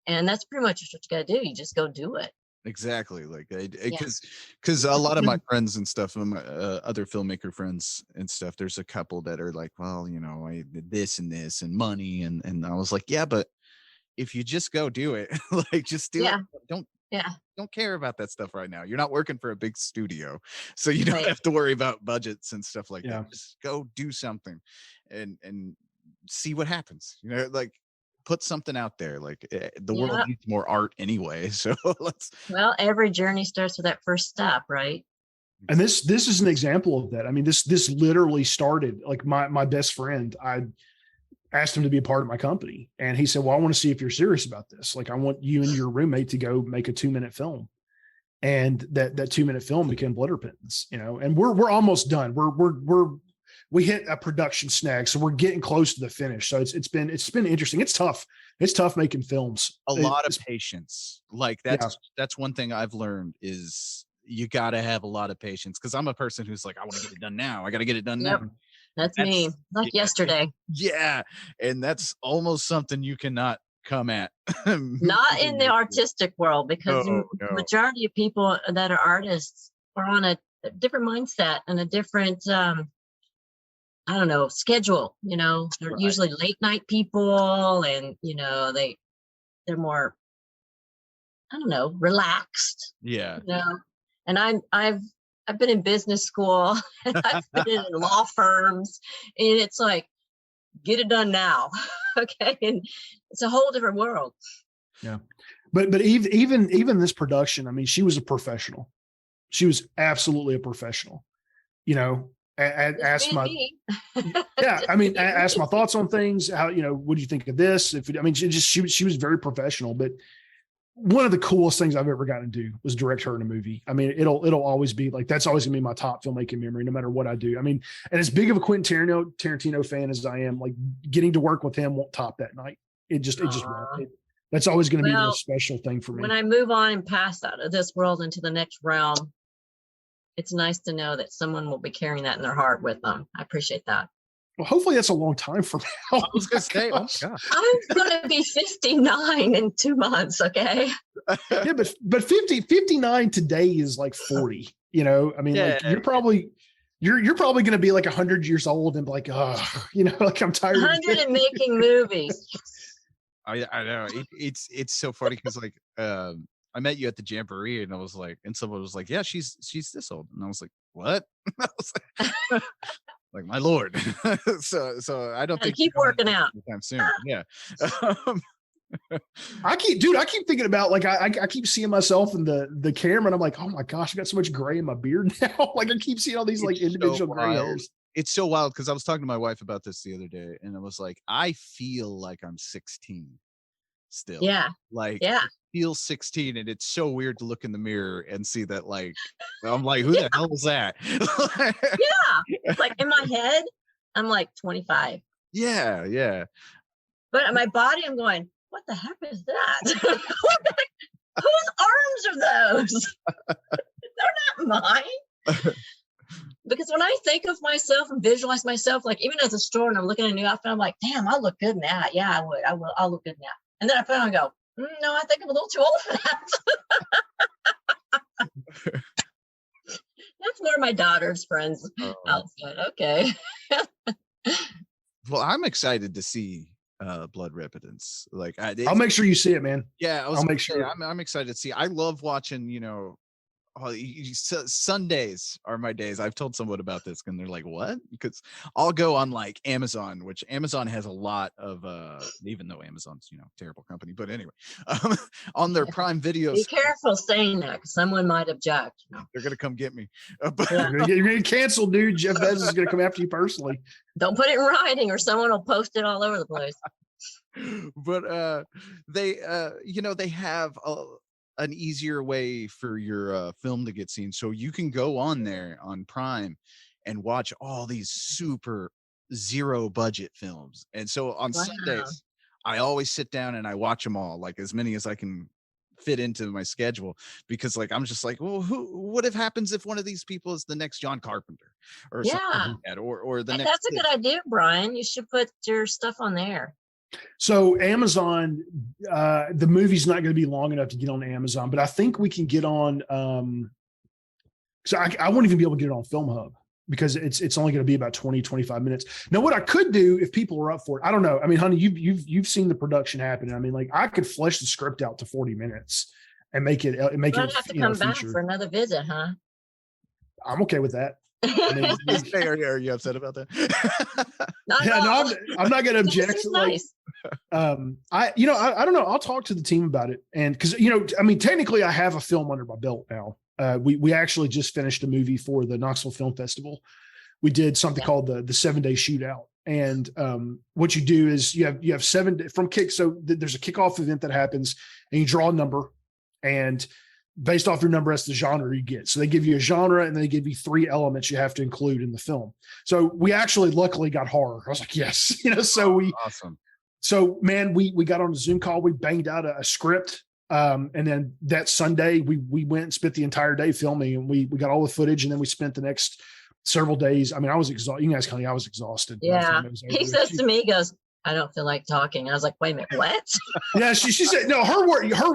And that's pretty much what you got to do. You just go do it. Exactly. Like, because a lot of my friends and stuff, other filmmaker friends and stuff, there's a couple that are like, well, I did this and this and money. And I was like, yeah, but if you just go do it, like, just do it. Don't care about that stuff right now. You're not working for a big studio, so you don't have to worry about budgets and stuff like that. Just go do something and see what happens. Like, put something out there. Like, the world needs more art anyway. So well, every journey starts with that first step, right? And this is an example of that. I mean, this literally started like my best friend. I asked him to be a part of my company, and he said, well, I want to see if you're serious about this. Like, I want you and your roommate to go make a 2-minute film. And that 2-minute film became Blitterpins, and we're almost done. We hit a production snag, so we're getting close to the finish. So it's been interesting. It's tough. It's tough making films. A lot of patience. Like that's one thing I've learned is you got to have a lot of patience, because I'm a person who's like, I want to get it done now. I got to get it done now. That's me, like yesterday. Yeah. And that's almost something you cannot come at. Not in the artistic world, because No, the no. majority of people that are artists are on a different mindset and a different, I don't know, schedule. They're Right. usually late night people, and they're more, I don't know, relaxed. Yeah. And I've been in business school and I've been in law firms, and it's like, get it done now. Okay. And it's a whole different world. Yeah. But even this production, I mean, she was a professional. She was absolutely a professional. Asked my asked my thoughts on things. How, what do you think of this? She was very professional. But one of the coolest things I've ever gotten to do was direct her in a movie. I mean, it'll always be like, that's always gonna be my top filmmaking memory, no matter what I do. I mean, and as big of a Quentin Tarantino fan as I am, like, getting to work with him won't top that night. It just won't. That's always going to be the most special thing for me. When I move on and pass out of this world into the next realm, it's nice to know that someone will be carrying that in their heart with them. I appreciate that. Well, hopefully that's a long time from now. I was going to say, oh my God. I'm going to be 59 in 2 months. Okay. Yeah, but 59 today is like 40. I mean, like, you're probably going to be like 100 years old and like, like, I'm tired. 100 and making movies. I know it's so funny because, like, I met you at the Jamboree, and I was like, and someone was like, yeah, she's this old, and I was like, what? I was like, my Lord. so I don't think keep working out anytime soon. Yeah. I keep thinking about, like, I keep seeing myself in the camera, and I'm like, oh my gosh, I got so much gray in my beard now. Like, I keep seeing all these, like, individual gray hairs. It's so wild because I was talking to my wife about this the other day, and I was like, I feel like I'm 16 still. Yeah. Like, yeah. I feel 16, and it's so weird to look in the mirror and see that, like, I'm like, who the hell was that? Yeah. It's like, in my head, I'm like 25. Yeah, yeah. But in my body, I'm going, what the heck is that? Whose arms are those? They're not mine. Because when I think of myself and visualize myself, like, even at the store and I'm looking at a new outfit, I'm like, damn, I'll look good in that. Yeah, I would. I'll look good in that. And then I put it on and go, no, I think I'm a little too old for that. That's more my daughter's friends outfit. Okay. Well, I'm excited to see Blood Repentance. Like, I'll make sure you see it, man. Yeah, I'll make sure. I'm excited to see. I love watching, Sundays are my days. I've told someone about this and they're like, what? Because I'll go on, like, Amazon, which Amazon has a lot of even though Amazon's terrible company, but anyway, on their Prime Video. Be careful saying that, because someone might object. They're gonna come get me. You're gonna get canceled, dude. Jeff Bezos is gonna come after you personally. Don't put it in writing or someone will post it all over the place. But they they have an easier way for your film to get seen, so you can go on there on Prime and watch all these super zero budget films. And so on Sundays, I always sit down and I watch them all, like, as many as I can fit into my schedule, because, like, I'm just like, well, what if happens if one of these people is the next John Carpenter or something like that, or the next. That's a good idea, Brian. You should put your stuff on there. So Amazon, the movie's not going to be long enough to get on Amazon, but I think we can get on. So I won't even be able to get it on Film Hub, because it's only going to be about 20, 25 minutes. Now, what I could do if people are up for it, I don't know. I mean, honey, you've seen the production happen. I mean, like, I could flesh the script out to 40 minutes and make it. I'd have to come back for another visit, huh? I'm okay with that. I mean, are you upset about that? I'm not going to object. Nice. I don't know. I'll talk to the team about it. And because, I mean, technically I have a film under my belt now. We actually just finished a movie for the Knoxville Film Festival. We did something called the 7-day shootout. And what you do is you have 7 from kick. So there's a kickoff event that happens, and you draw a number, and based off your number, that's the genre you get. So they give you a genre, and then they give you 3 elements you have to include in the film. So we actually luckily got horror. I was like, yes, awesome. So, man, we got on a Zoom call, we banged out a script. And then that Sunday we went and spent the entire day filming, and we got all the footage, and then we spent the next several days. I mean, I was exhausted. You guys, Connie, I was exhausted. by the Yeah. time it was over. He says to me, he goes, I don't feel like talking. I was like, wait a minute, what? Yeah, she said no. Her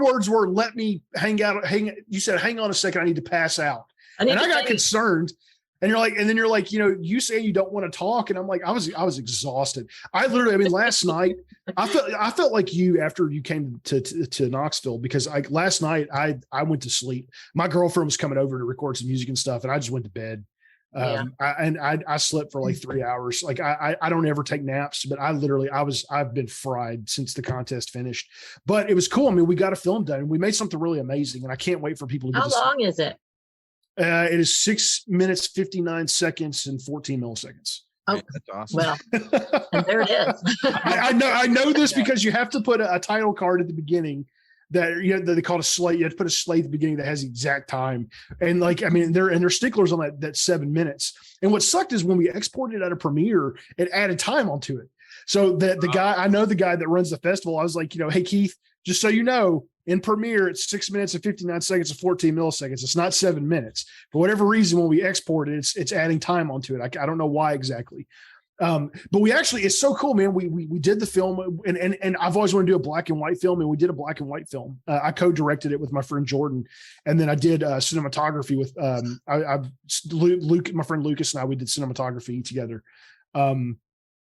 words were, "Let me hang out." You said, "Hang on a second, I need to pass out." And I got concerned. And you're like, you say you don't want to talk, and I'm like, I was exhausted. I mean, last night I felt like you after you came to Knoxville, because last night I went to sleep. My girlfriend was coming over to record some music and stuff, and I just went to bed. I slept for like 3 hours. Like I don't ever take naps, but I've been fried since the contest finished. But it was cool. I mean, we got a film done, and we made something really amazing, and I can't wait for people to get How long is it? It is 6 minutes, 59 seconds, and 14 milliseconds. Oh, that's awesome. Well, and there it is. I know this because you have to put a title card at the beginning that they call it a slate. You have to put a slate at the beginning that has the exact time. And like, I mean, they're sticklers on that 7 minutes. And what sucked is when we exported it out of Premiere, it added time onto it. So the guy that runs the festival, I was like, hey, Keith, just so you know, in Premiere, it's 6 minutes and 59 seconds and 14 milliseconds. It's not 7 minutes. For whatever reason, when we export it, it's adding time onto it. I don't know why exactly. But we actually, it's so cool, man. We did the film, and I've always wanted to do a black and white film, and we did a black and white film. I co-directed it with my friend Jordan, and then I did cinematography with Luke, my friend Lucas, and we did cinematography together.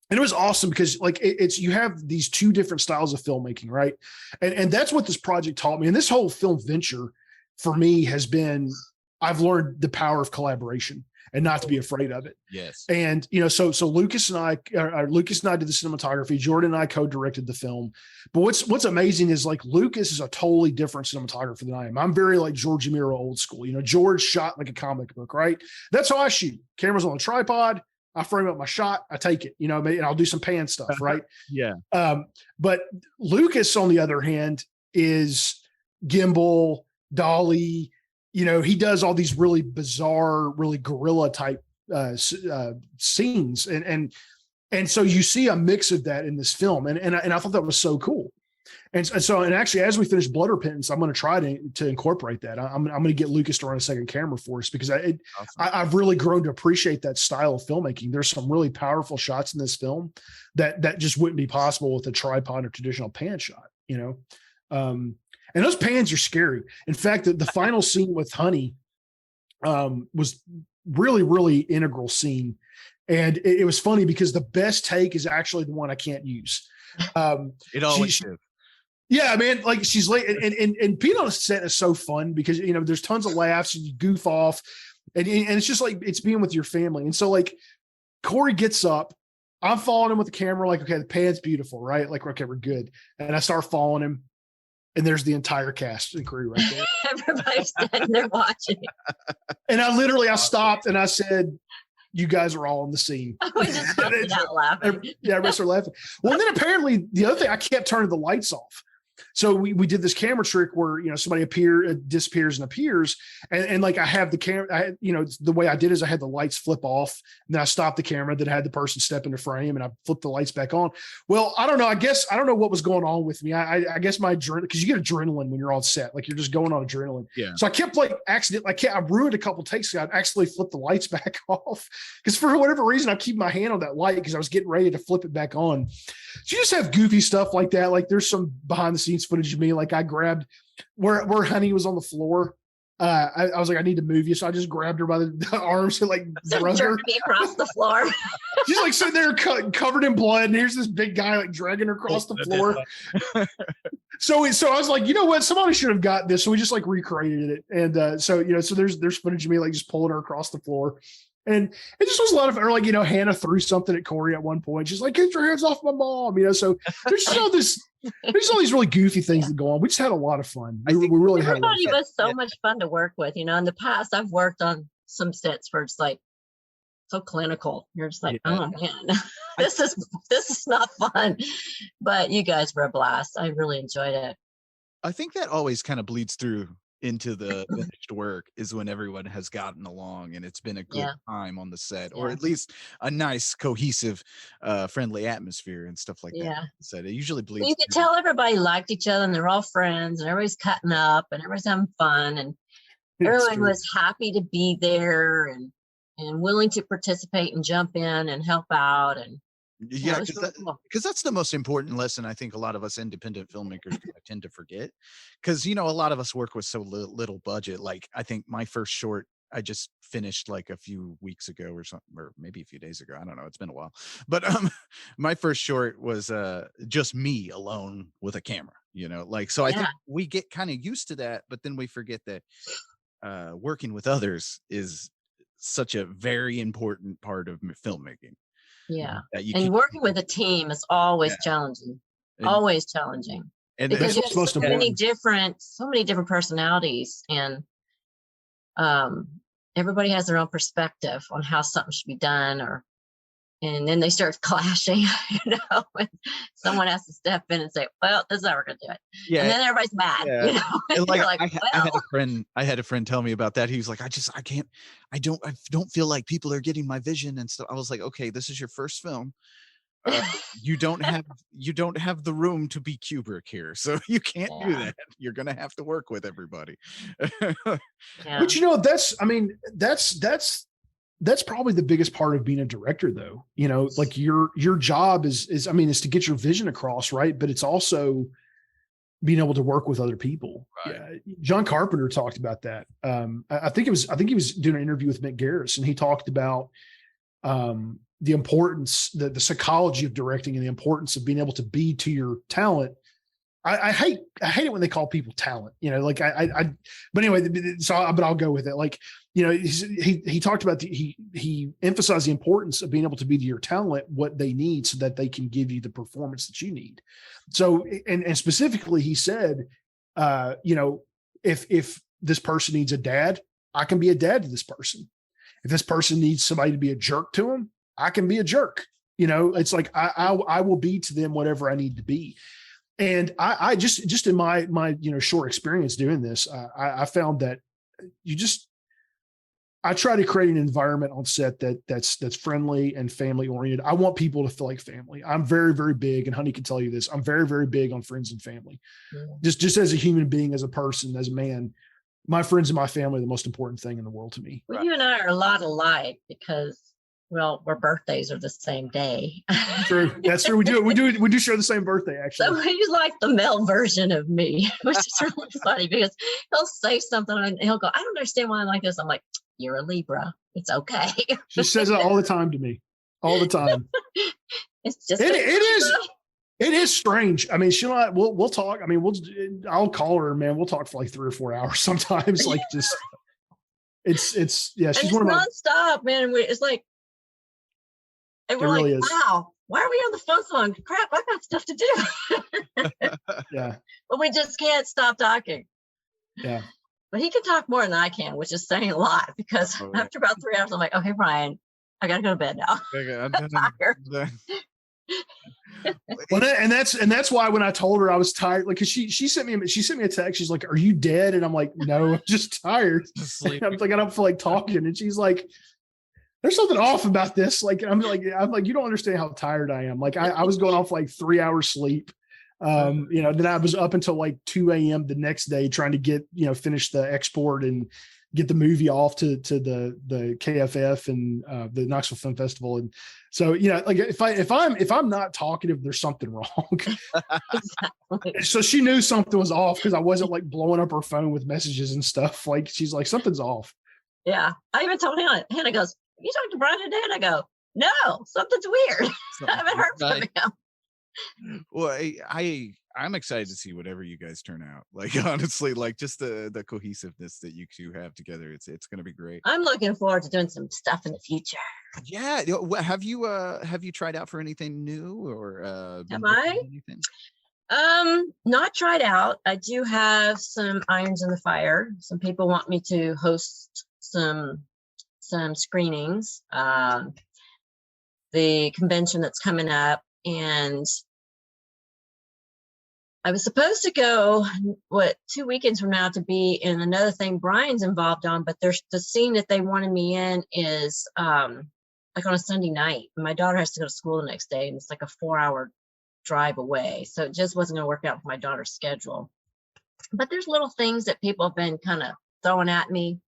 And it was awesome because like it's you have these two different styles of filmmaking, right? And that's what this project taught me. And this whole film venture for me has been, I've learned the power of collaboration and not to be afraid of it. Yes. And so Lucas and I did the cinematography. Jordan and I co-directed the film. But what's amazing is like Lucas is a totally different cinematographer than I am. I'm very like George Miro old school. George shot like a comic book, right? That's how I shoot. Camera's on a tripod. I frame up my shot, I take it, and I'll do some pan stuff, right? Yeah. But Lucas, on the other hand, is gimbal, dolly. He does all these really bizarre, really guerrilla type scenes, and so you see a mix of that in this film, and I thought that was so cool. And actually, as we finish Blood Repentance, I'm going to try to incorporate that. I'm going to get Lucas to run a second camera for us because I've really grown to appreciate that style of filmmaking. There's some really powerful shots in this film that just wouldn't be possible with a tripod or traditional pan shot, and those pans are scary. In fact, the final scene with Honey was really, really integral scene. And it was funny because the best take is actually the one I can't use. It always is. Yeah, man. Like she's late, and being on a set is so fun because there's tons of laughs and you goof off, and it's just like it's being with your family. And so like Corey gets up, I'm following him with the camera, like, okay, the pan's beautiful, right? Like, okay, we're good. And I start following him, and there's the entire cast and crew right there. Everybody's standing there watching. And I stopped and I said, you guys are all in the scene. We just started out laughing. Yeah, everybody started laughing. Well, and then apparently the other thing, I kept turning the lights off. So we did this camera trick where somebody disappears and appears, and like I have the camera. The way I did is I had the lights flip off, and then I stopped the camera. Then I had the person step into frame, and I flipped the lights back on. Well, I don't know. I don't know what was going on with me. I guess my adrenaline, because you get adrenaline when you're on set, like you're just going on adrenaline. Yeah. So I kept like I ruined a couple takes. I actually flipped the lights back off because for whatever reason I keep my hand on that light because I was getting ready to flip it back on. So you just have goofy stuff like that. Like there's some behind the scenes footage of me. Like I grabbed where Honey was on the floor. I was like, I need to move you. So I just grabbed her by the arms and like drug her across the floor. She's like sitting there covered in blood. And here's this big guy like dragging her across the floor. So I was like, you know what? Somebody should have got this. So we just like recreated it. And so there's footage of me like just pulling her across the floor. And it just was a lot of, or like, Hannah threw something at Corey at one point. She's like, get your hands off my mom. So there's just there's all these really goofy things that go on. We just had a lot of fun. We really had a lot of fun. Everybody was so much fun to work with. In the past, I've worked on some sets where it's like so clinical. You're just like, oh man, this is not fun. But you guys were a blast. I really enjoyed it. I think that always kind of bleeds through into the finished work is when everyone has gotten along and it's been a good time on the set, or at least a nice, cohesive, friendly atmosphere and stuff like that. So it usually bleeds. You could tell everybody liked each other and they're all friends and everybody's cutting up and everybody's having fun and everyone was happy to be there. And and willing to participate and jump in and help out. And Yeah, it was really cool. because that's the most important lesson I think a lot of us independent filmmakers tend to forget. Because a lot of us work with so little budget. Like I think my first short I just finished like a few weeks ago or something, or maybe a few days ago. I don't know. It's been a while. But my first short was just me alone with a camera. Like so. I think we get kind of used to that, but then we forget that working with others is such a very important part of filmmaking. Yeah. And And working with a team is always challenging, always challenging. And Because you that's have most so many important. different personalities, and everybody has their own perspective on how something should be done, and then they start clashing, when someone has to step in and say, well, this is how we're gonna do it. Yeah. And then everybody's mad, And And like, you're like, I had a friend tell me about that. He was like, I don't feel like people are getting my vision and stuff. I was like, okay, this is your first film. You don't have the room to be Kubrick here, so you can't do that. You're gonna have to work with everybody. But that's probably the biggest part of being a director, though. Like your job is to get your vision across, right? But it's also being able to work with other people. Right. John Carpenter talked about that. I think he was doing an interview with Mick Garris, and he talked about the importance, the psychology of directing, and the importance of being able to be to your talent. I hate it when they call people talent, like but anyway, but I'll go with it. Like, he talked about he emphasized the importance of being able to be to your talent what they need so that they can give you the performance that you need. So, and specifically he said, if this person needs a dad, I can be a dad to this person. If this person needs somebody to be a jerk to them, I can be a jerk. It's like, I will be to them whatever I need to be. And I just in my short experience doing this, I found that I try to create an environment on set that's friendly and family oriented. I want people to feel like family. I'm very, very big, and Honey can tell you this, I'm very, very big on friends and family. Yeah. Just as a human being, as a person, as a man, my friends and my family are the most important thing in the world to me. Well, you and I are a lot alike because, well, our birthdays are the same day. True. That's true. We do share the same birthday, actually. So he's like the male version of me, which is really funny because he'll say something and he'll go, I don't understand why I'm like this. I'm like, you're a Libra. It's okay. She says it all the time to me. All the time. It's just it is strange. I mean, we'll talk. I mean, I'll call her, man. We'll talk for like 3 or 4 hours sometimes. Like just it's yeah, she's one of my nonstop, man. It's like, and we're like, wow, why are we on the phone so long? Crap, I've got stuff to do. Yeah. But we just can't stop talking. Yeah. But he can talk more than I can, which is saying a lot because after about 3 hours, I'm like, okay, Bryan, I got to go to bed now. I'm tired. Well, and that's why when I told her I was tired, like, cause she sent me a text. She's like, "Are you dead?" And I'm like, "No, I'm just tired." I'm like, I don't feel like talking. And she's like, "There's something off about this." Like, I'm like, you don't understand how tired I am. Like, I was going off like 3 hours sleep. Then I was up until like 2 a.m. the next day trying to get, finish the export and get the movie off to the KFF and the Knoxville Film Festival. And so, like if I'm not talkative, there's something wrong. Exactly. So she knew something was off because I wasn't like blowing up her phone with messages and stuff. Like, she's like, something's off. Yeah. I even told Hannah goes, "You talked to Bryan today?" And I go, "No, something's weird." I haven't heard from him. Well, I'm excited to see whatever you guys turn out. Like, honestly, like just the cohesiveness that you two have together. It's going to be great. I'm looking forward to doing some stuff in the future. Yeah. Have you tried out for anything new or have I? Anything? Not tried out. I do have some irons in the fire. Some people want me to host some screenings. The convention that's coming up, and I was supposed to go 2 weekends from now to be in another thing Bryan's involved on, but there's the scene that they wanted me in is like on a Sunday night. My daughter has to go to school the next day, and it's like a 4-hour drive away. So it just wasn't gonna work out for my daughter's schedule. But there's little things that people have been kind of throwing at me.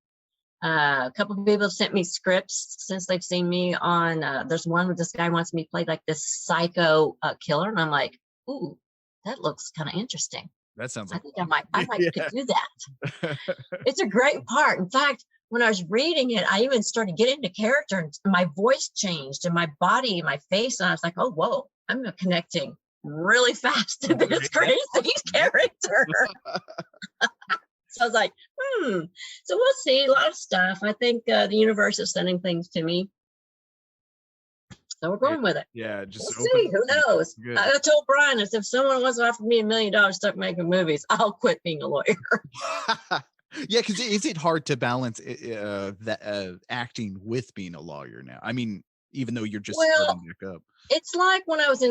A couple of people have sent me scripts since they've seen me on. There's one where this guy wants me to play like this psycho killer, and I'm like, ooh, that looks kind of interesting. That sounds I like think I might Yeah. could do that. It's a great part. In fact, when I was reading it, I even started getting into character, and my voice changed, and my body, my face, and I was like, oh, whoa, I'm connecting really fast to this crazy character. So I was like, So we'll see a lot of stuff. I think the universe is sending things to me. So we're going with it. Yeah, just We'll see. Who knows? Good. I told Bryan, I said, if someone wants to offer me $1 million to start making movies, I'll quit being a lawyer. Yeah, because is it hard to balance that acting with being a lawyer now? I mean, even though you're just starting back up. It's like when I was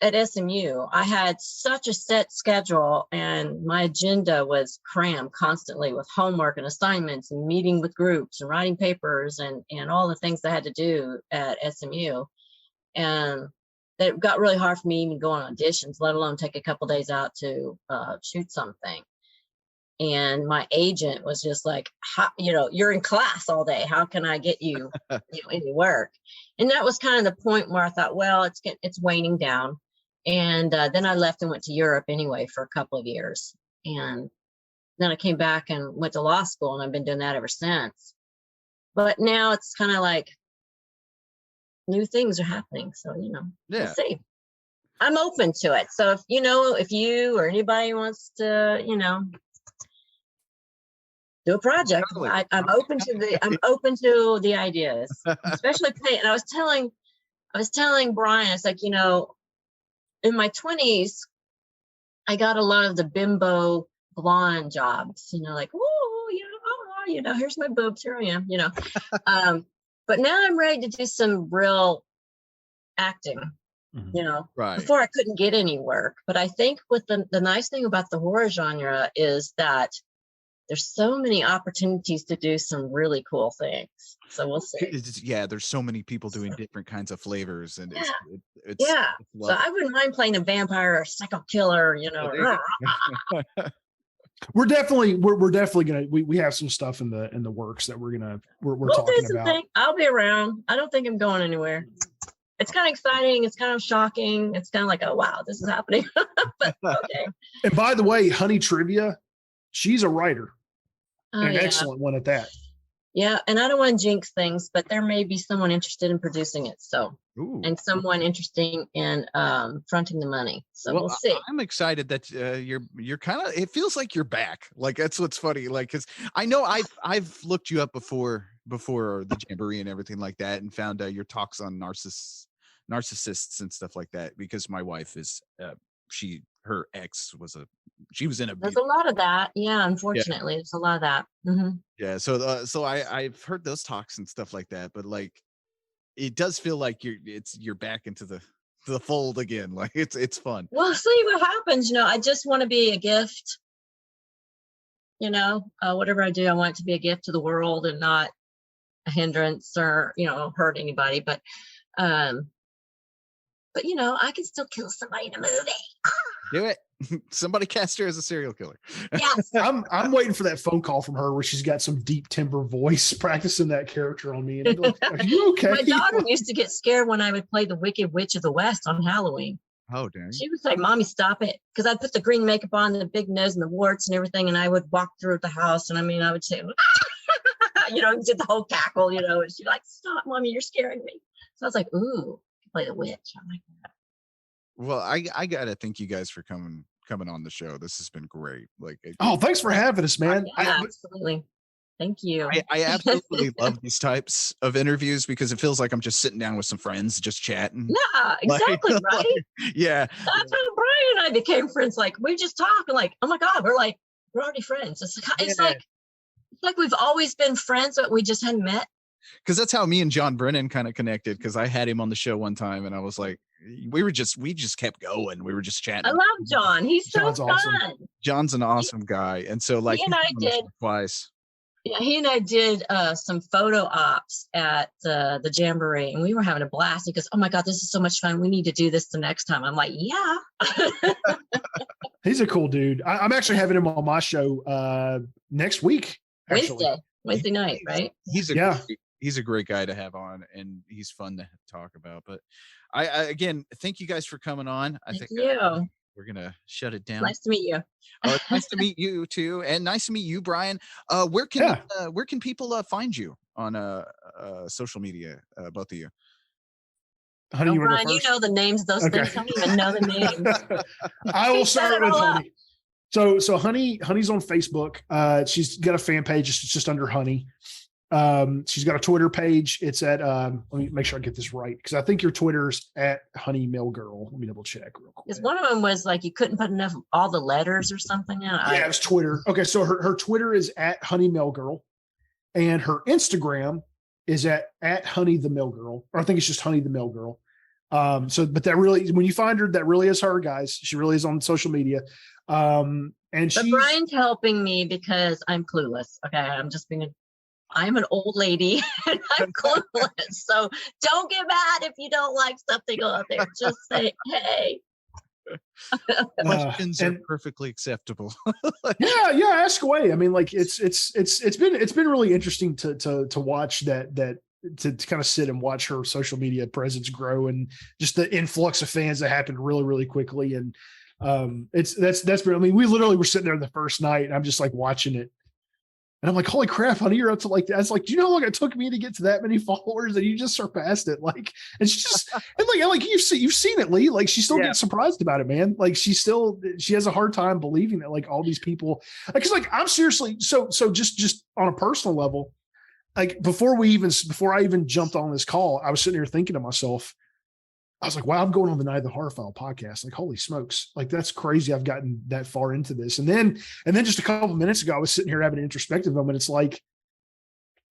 at SMU, I had such a set schedule, and my agenda was crammed constantly with homework and assignments and meeting with groups and writing papers and all the things I had to do at SMU. And that it got really hard for me even going on auditions, let alone take a couple days out to shoot something. And my agent was just like, you're in class all day. How can I get you, any work? And that was kind of the point where I thought, well, it's waning down. And then I left and went to Europe anyway for a couple of years. And then I came back and went to law school, and I've been doing that ever since. But now it's kind of like new things are happening. So, we'll see. I'm open to it. So if you or anybody wants to, do a project, Totally. I'm open to the ideas, especially pay. And I was telling Bryan, it's like, in my 20s, I got a lot of the bimbo blonde jobs, like, here's my boobs, here I am, but now I'm ready to do some real acting, Right. Before I couldn't get any work. But I think with the nice thing about the horror genre is that there's so many opportunities to do some really cool things. So we'll see. There's so many people doing different kinds of flavors, and it's So I wouldn't mind playing a vampire or a psycho killer, We're definitely gonna we have some stuff in the works that we're talking about. I'll be around. I don't think I'm going anywhere. It's kind of exciting. It's kind of shocking. It's kind of like, oh wow, this is happening. But okay. And by the way, Honey Trivia, she's a writer. An Yeah. excellent one at that. Yeah, and I don't want to jinx things, but there may be someone interested in producing it. So, and someone interested in fronting the money. So we'll see. I'm excited that you're kind of. It feels like you're back. Like that's what's funny. Like because I know I've looked you up before the Jamboree and everything like that, and found your talks on narcissists and stuff like that. Because my wife is her ex she was in a. There's a lot of that. Yeah, unfortunately, there's a lot of that. Mm-hmm. Yeah, so I've heard those talks and stuff like that, but like it does feel like you're back into the fold again. Like it's fun. We'll see what happens. I just want to be a gift. Whatever I do, I want it to be a gift to the world and not a hindrance or hurt anybody. But I can still kill somebody in a movie. Do it. Somebody cast her as a serial killer. Yes. I'm waiting for that phone call from her where she's got some deep timbre voice practicing that character on me. And like, are you okay? My daughter used to get scared when I would play the Wicked Witch of the West on Halloween. Oh, dang. She would say, "Mommy, stop it." Because I'd put the green makeup on, the big nose and the warts and everything. And I would walk through the house. And I would say, did the whole cackle, and she's like, "Stop, Mommy, you're scaring me." So I was like, ooh, play the witch. I like that. Well, I gotta thank you guys for coming on the show. This has been great. Like, thanks for having us, man. Yeah, absolutely. Thank you. I absolutely love these types of interviews because it feels like I'm just sitting down with some friends, just chatting. Yeah, exactly, right? Yeah. That's how Bryan and I became friends. Like, we just talk and like, oh my God, we're already friends. It's like we've always been friends, but we just hadn't met. Because that's how me and John Brennan kind of connected. Because I had him on the show one time, and I was like, we just kept going. We were just chatting. I love John. He's so fun. Awesome. John's an awesome guy, and so like he and I did twice. Yeah, he and I did some photo ops at the Jamboree, and we were having a blast. He goes, "Oh my God, this is so much fun. We need to do this the next time." I'm like, "Yeah." He's a cool dude. I'm actually having him on my show next week. Actually. Wednesday night, right? He's Yeah. he's a great guy to have on, and he's fun to talk about. But I again, thank you guys for coming on. I Thank think you. we're gonna shut it down. Nice to meet you. Oh, it's nice to meet you too, and nice to meet you, Bryan. Where can people find you on social media? Both of you. Honey, you want to Bryan, go you first? know the names of those Okay. things. I don't even know the names. I will She set start it with all up. Honey. So Honey's on Facebook. She's got a fan page. It's just under Honey. She's got a Twitter page. It's at let me make sure I get this right, because I think your Twitter's at Honey Mill Girl. Let me double check real quick. Because one of them was like you couldn't put enough all the letters or something. Yeah, it's Twitter. Okay, so her Twitter is at Honey Mill Girl, and her Instagram is at Honey the Mill Girl, or I think it's just Honey the Mill Girl. But that really, when you find her, that really is her, guys. She really is on social media. And But Bryan's helping me because I'm clueless. Okay, I'm an old lady and I'm clueless. So don't get mad if you don't like something on there. Just say, hey. Questions are perfectly acceptable. yeah, ask away. I mean, like it's been really interesting to watch that to kind of sit and watch her social media presence grow, and just the influx of fans that happened really, really quickly. And that's been, I mean, we literally were sitting there the first night and I'm just like watching it. And I'm like, holy crap, Honey, you're up to like that. It's like, do you know how long it took me to get to that many followers? And you just surpassed it. Like, and she just, and like you've seen it, Lee. Like, she still gets surprised about it, man. Like, she has a hard time believing that like all these people, because like I'm seriously, so just on a personal level, like before I even jumped on this call, I was sitting here thinking to myself, I was like, wow, I'm going on the Night of the Horror File podcast. Like, holy smokes. Like, that's crazy. I've gotten that far into this. And then just a couple of minutes ago, I was sitting here having an introspective moment. It's like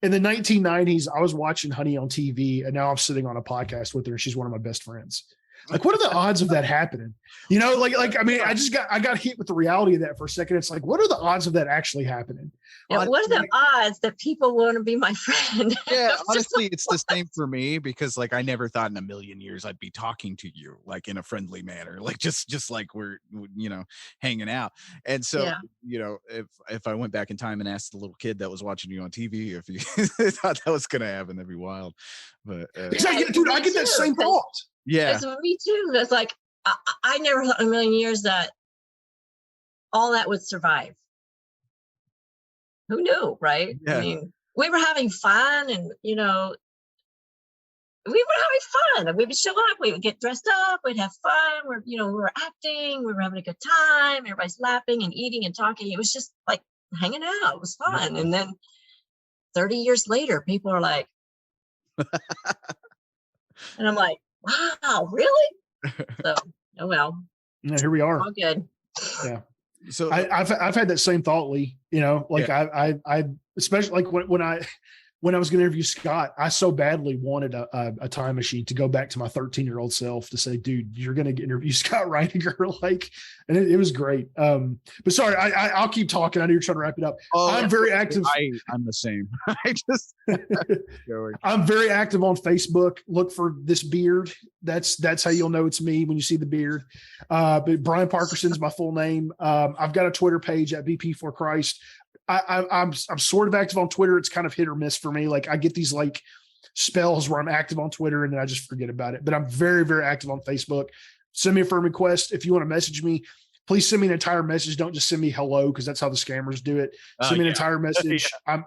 in the 1990s, I was watching Honey on TV, and now I'm sitting on a podcast with her, and she's one of my best friends. Like, what are the odds of that happening? You know, like, I mean, I got hit with the reality of that for a second. It's like, what are the odds of that actually happening? Yeah, what are the odds that people want to be my friend? Yeah, honestly, it's the same for me, because like I never thought in a million years I'd be talking to you like in a friendly manner, like just like we're hanging out. And so if I went back in time and asked the little kid that was watching you on TV if he thought that was gonna happen, that'd be wild. But exactly, dude, I get that same thought. Yeah, me too. That's like I never thought in a million years that all that would survive. Who knew, right? Yeah. I mean, we were having fun, and we were having fun. We would show up, we would get dressed up, we'd have fun. We were acting, we were having a good time. Everybody's laughing and eating and talking. It was just like hanging out. It was fun. And then 30 years later, people are like, and I'm like, wow, really? So, oh well. Yeah, here we are. All good. Yeah. So I've had that same thought, Lee. I especially like when I was going to interview Scott, I so badly wanted a time machine to go back to my 13-year-old self to say, dude, you're going to interview Scott Reiniger. Like, and it was great. But sorry, I'll keep talking. I know you're trying to wrap it up. I'm very active. I'm the same. I'm very active on Facebook. Look for this beard. That's how you'll know it's me when you see the beard. But Bryan Parkerson's my full name. I've got a Twitter page at BP for Christ. I'm sort of active on Twitter. It's kind of hit or miss for me. Like I get these like spells where I'm active on Twitter and then I just forget about it. But I'm very, very active on Facebook. Send me a friend request. If you want to message me, please send me an entire message. Don't just send me hello, because that's how the scammers do it. Send me an entire message. I'm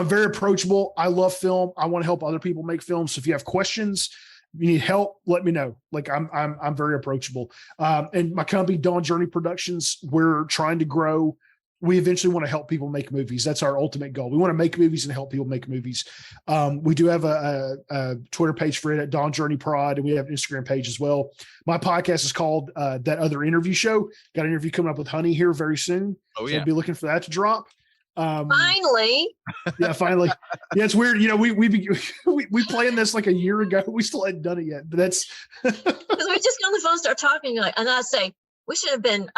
very approachable. I love film. I want to help other people make films. So if you have questions, you need help, let me know. Like I'm very approachable. And my company, Dawn Journey Productions, we're trying to grow. We eventually want to help people make movies. That's our ultimate goal. We want to make movies and help people make movies. We do have a Twitter page for it at Dawn Journey Prod, and we have an Instagram page as well. My podcast is called That Other Interview Show. Got an interview coming up with Honey here very soon. Oh, so yeah. I'll be looking for that to drop. Finally. Yeah, finally. Yeah, it's weird. We planned this like a year ago. We still hadn't done it yet, but that's because we just get on the phone, start talking, and I say we should have been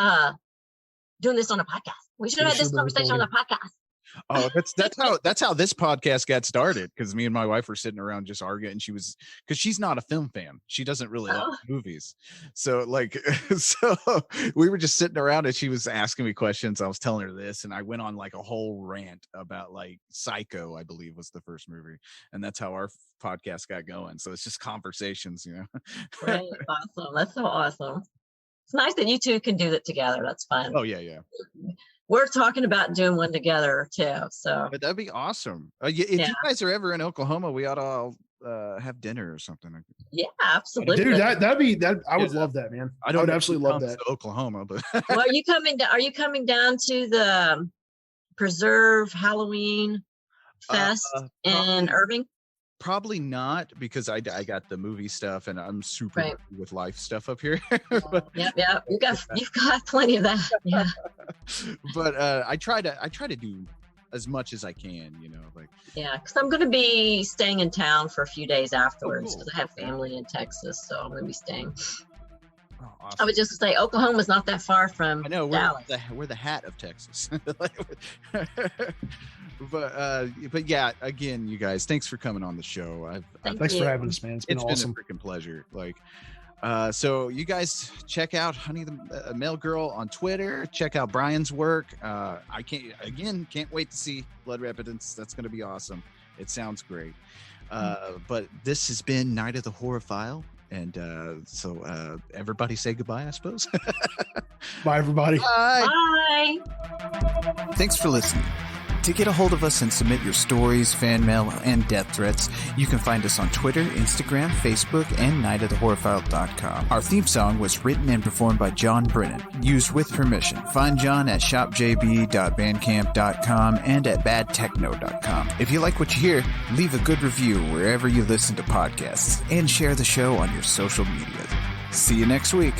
doing this on a podcast. We should have had this conversation on a podcast. Oh, that's how this podcast got started, because me and my wife were sitting around just arguing. And because she's not a film fan. She doesn't really like movies. So so we were just sitting around and she was asking me questions. I was telling her this, and I went on like a whole rant about like Psycho, I believe was the first movie. And that's how our podcast got going. So it's just conversations, Right. Awesome. That's so awesome. It's nice that you two can do that together. That's fun. Oh, yeah. We're talking about doing one together too. So But that'd be awesome. If you guys are ever in Oklahoma, we ought to all have dinner or something. Yeah, absolutely. Dude, that'd be that. I would love that, man. I would absolutely love that. Oklahoma, but Well, are you coming down to the Preserve Halloween Fest in Irving? Probably not, because I got the movie stuff and I'm super Right. with life stuff up here. Yep. You've got plenty of that. Yeah. But I try to do as much as I can, Yeah, because I'm going to be staying in town for a few days afterwards cool. because I have family in Texas, so I'm going to be staying. Oh, awesome. I would just say Oklahoma's not that far from I know Dallas. we're the hat of Texas. But yeah, again, you guys, thanks for coming on the show. Thanks for having us, man. It's been awesome. Been a freaking pleasure. So you guys check out Honey the Mail Girl on Twitter. Check out Bryan's work. I can't wait to see Blood Repentance. That's going to be awesome. It sounds great. But this has been Night of the Horrorphile. And so everybody say goodbye, I suppose. Bye, everybody. Bye. Bye. Thanks for listening. To get a hold of us and submit your stories, fan mail, and death threats, you can find us on Twitter, Instagram, Facebook, and nightofthehorrorphile.com. Our theme song was written and performed by John Brennan, used with permission. Find John at shopjb.bandcamp.com and at badtechno.com. If you like what you hear, leave a good review wherever you listen to podcasts, and share the show on your social media. See you next week.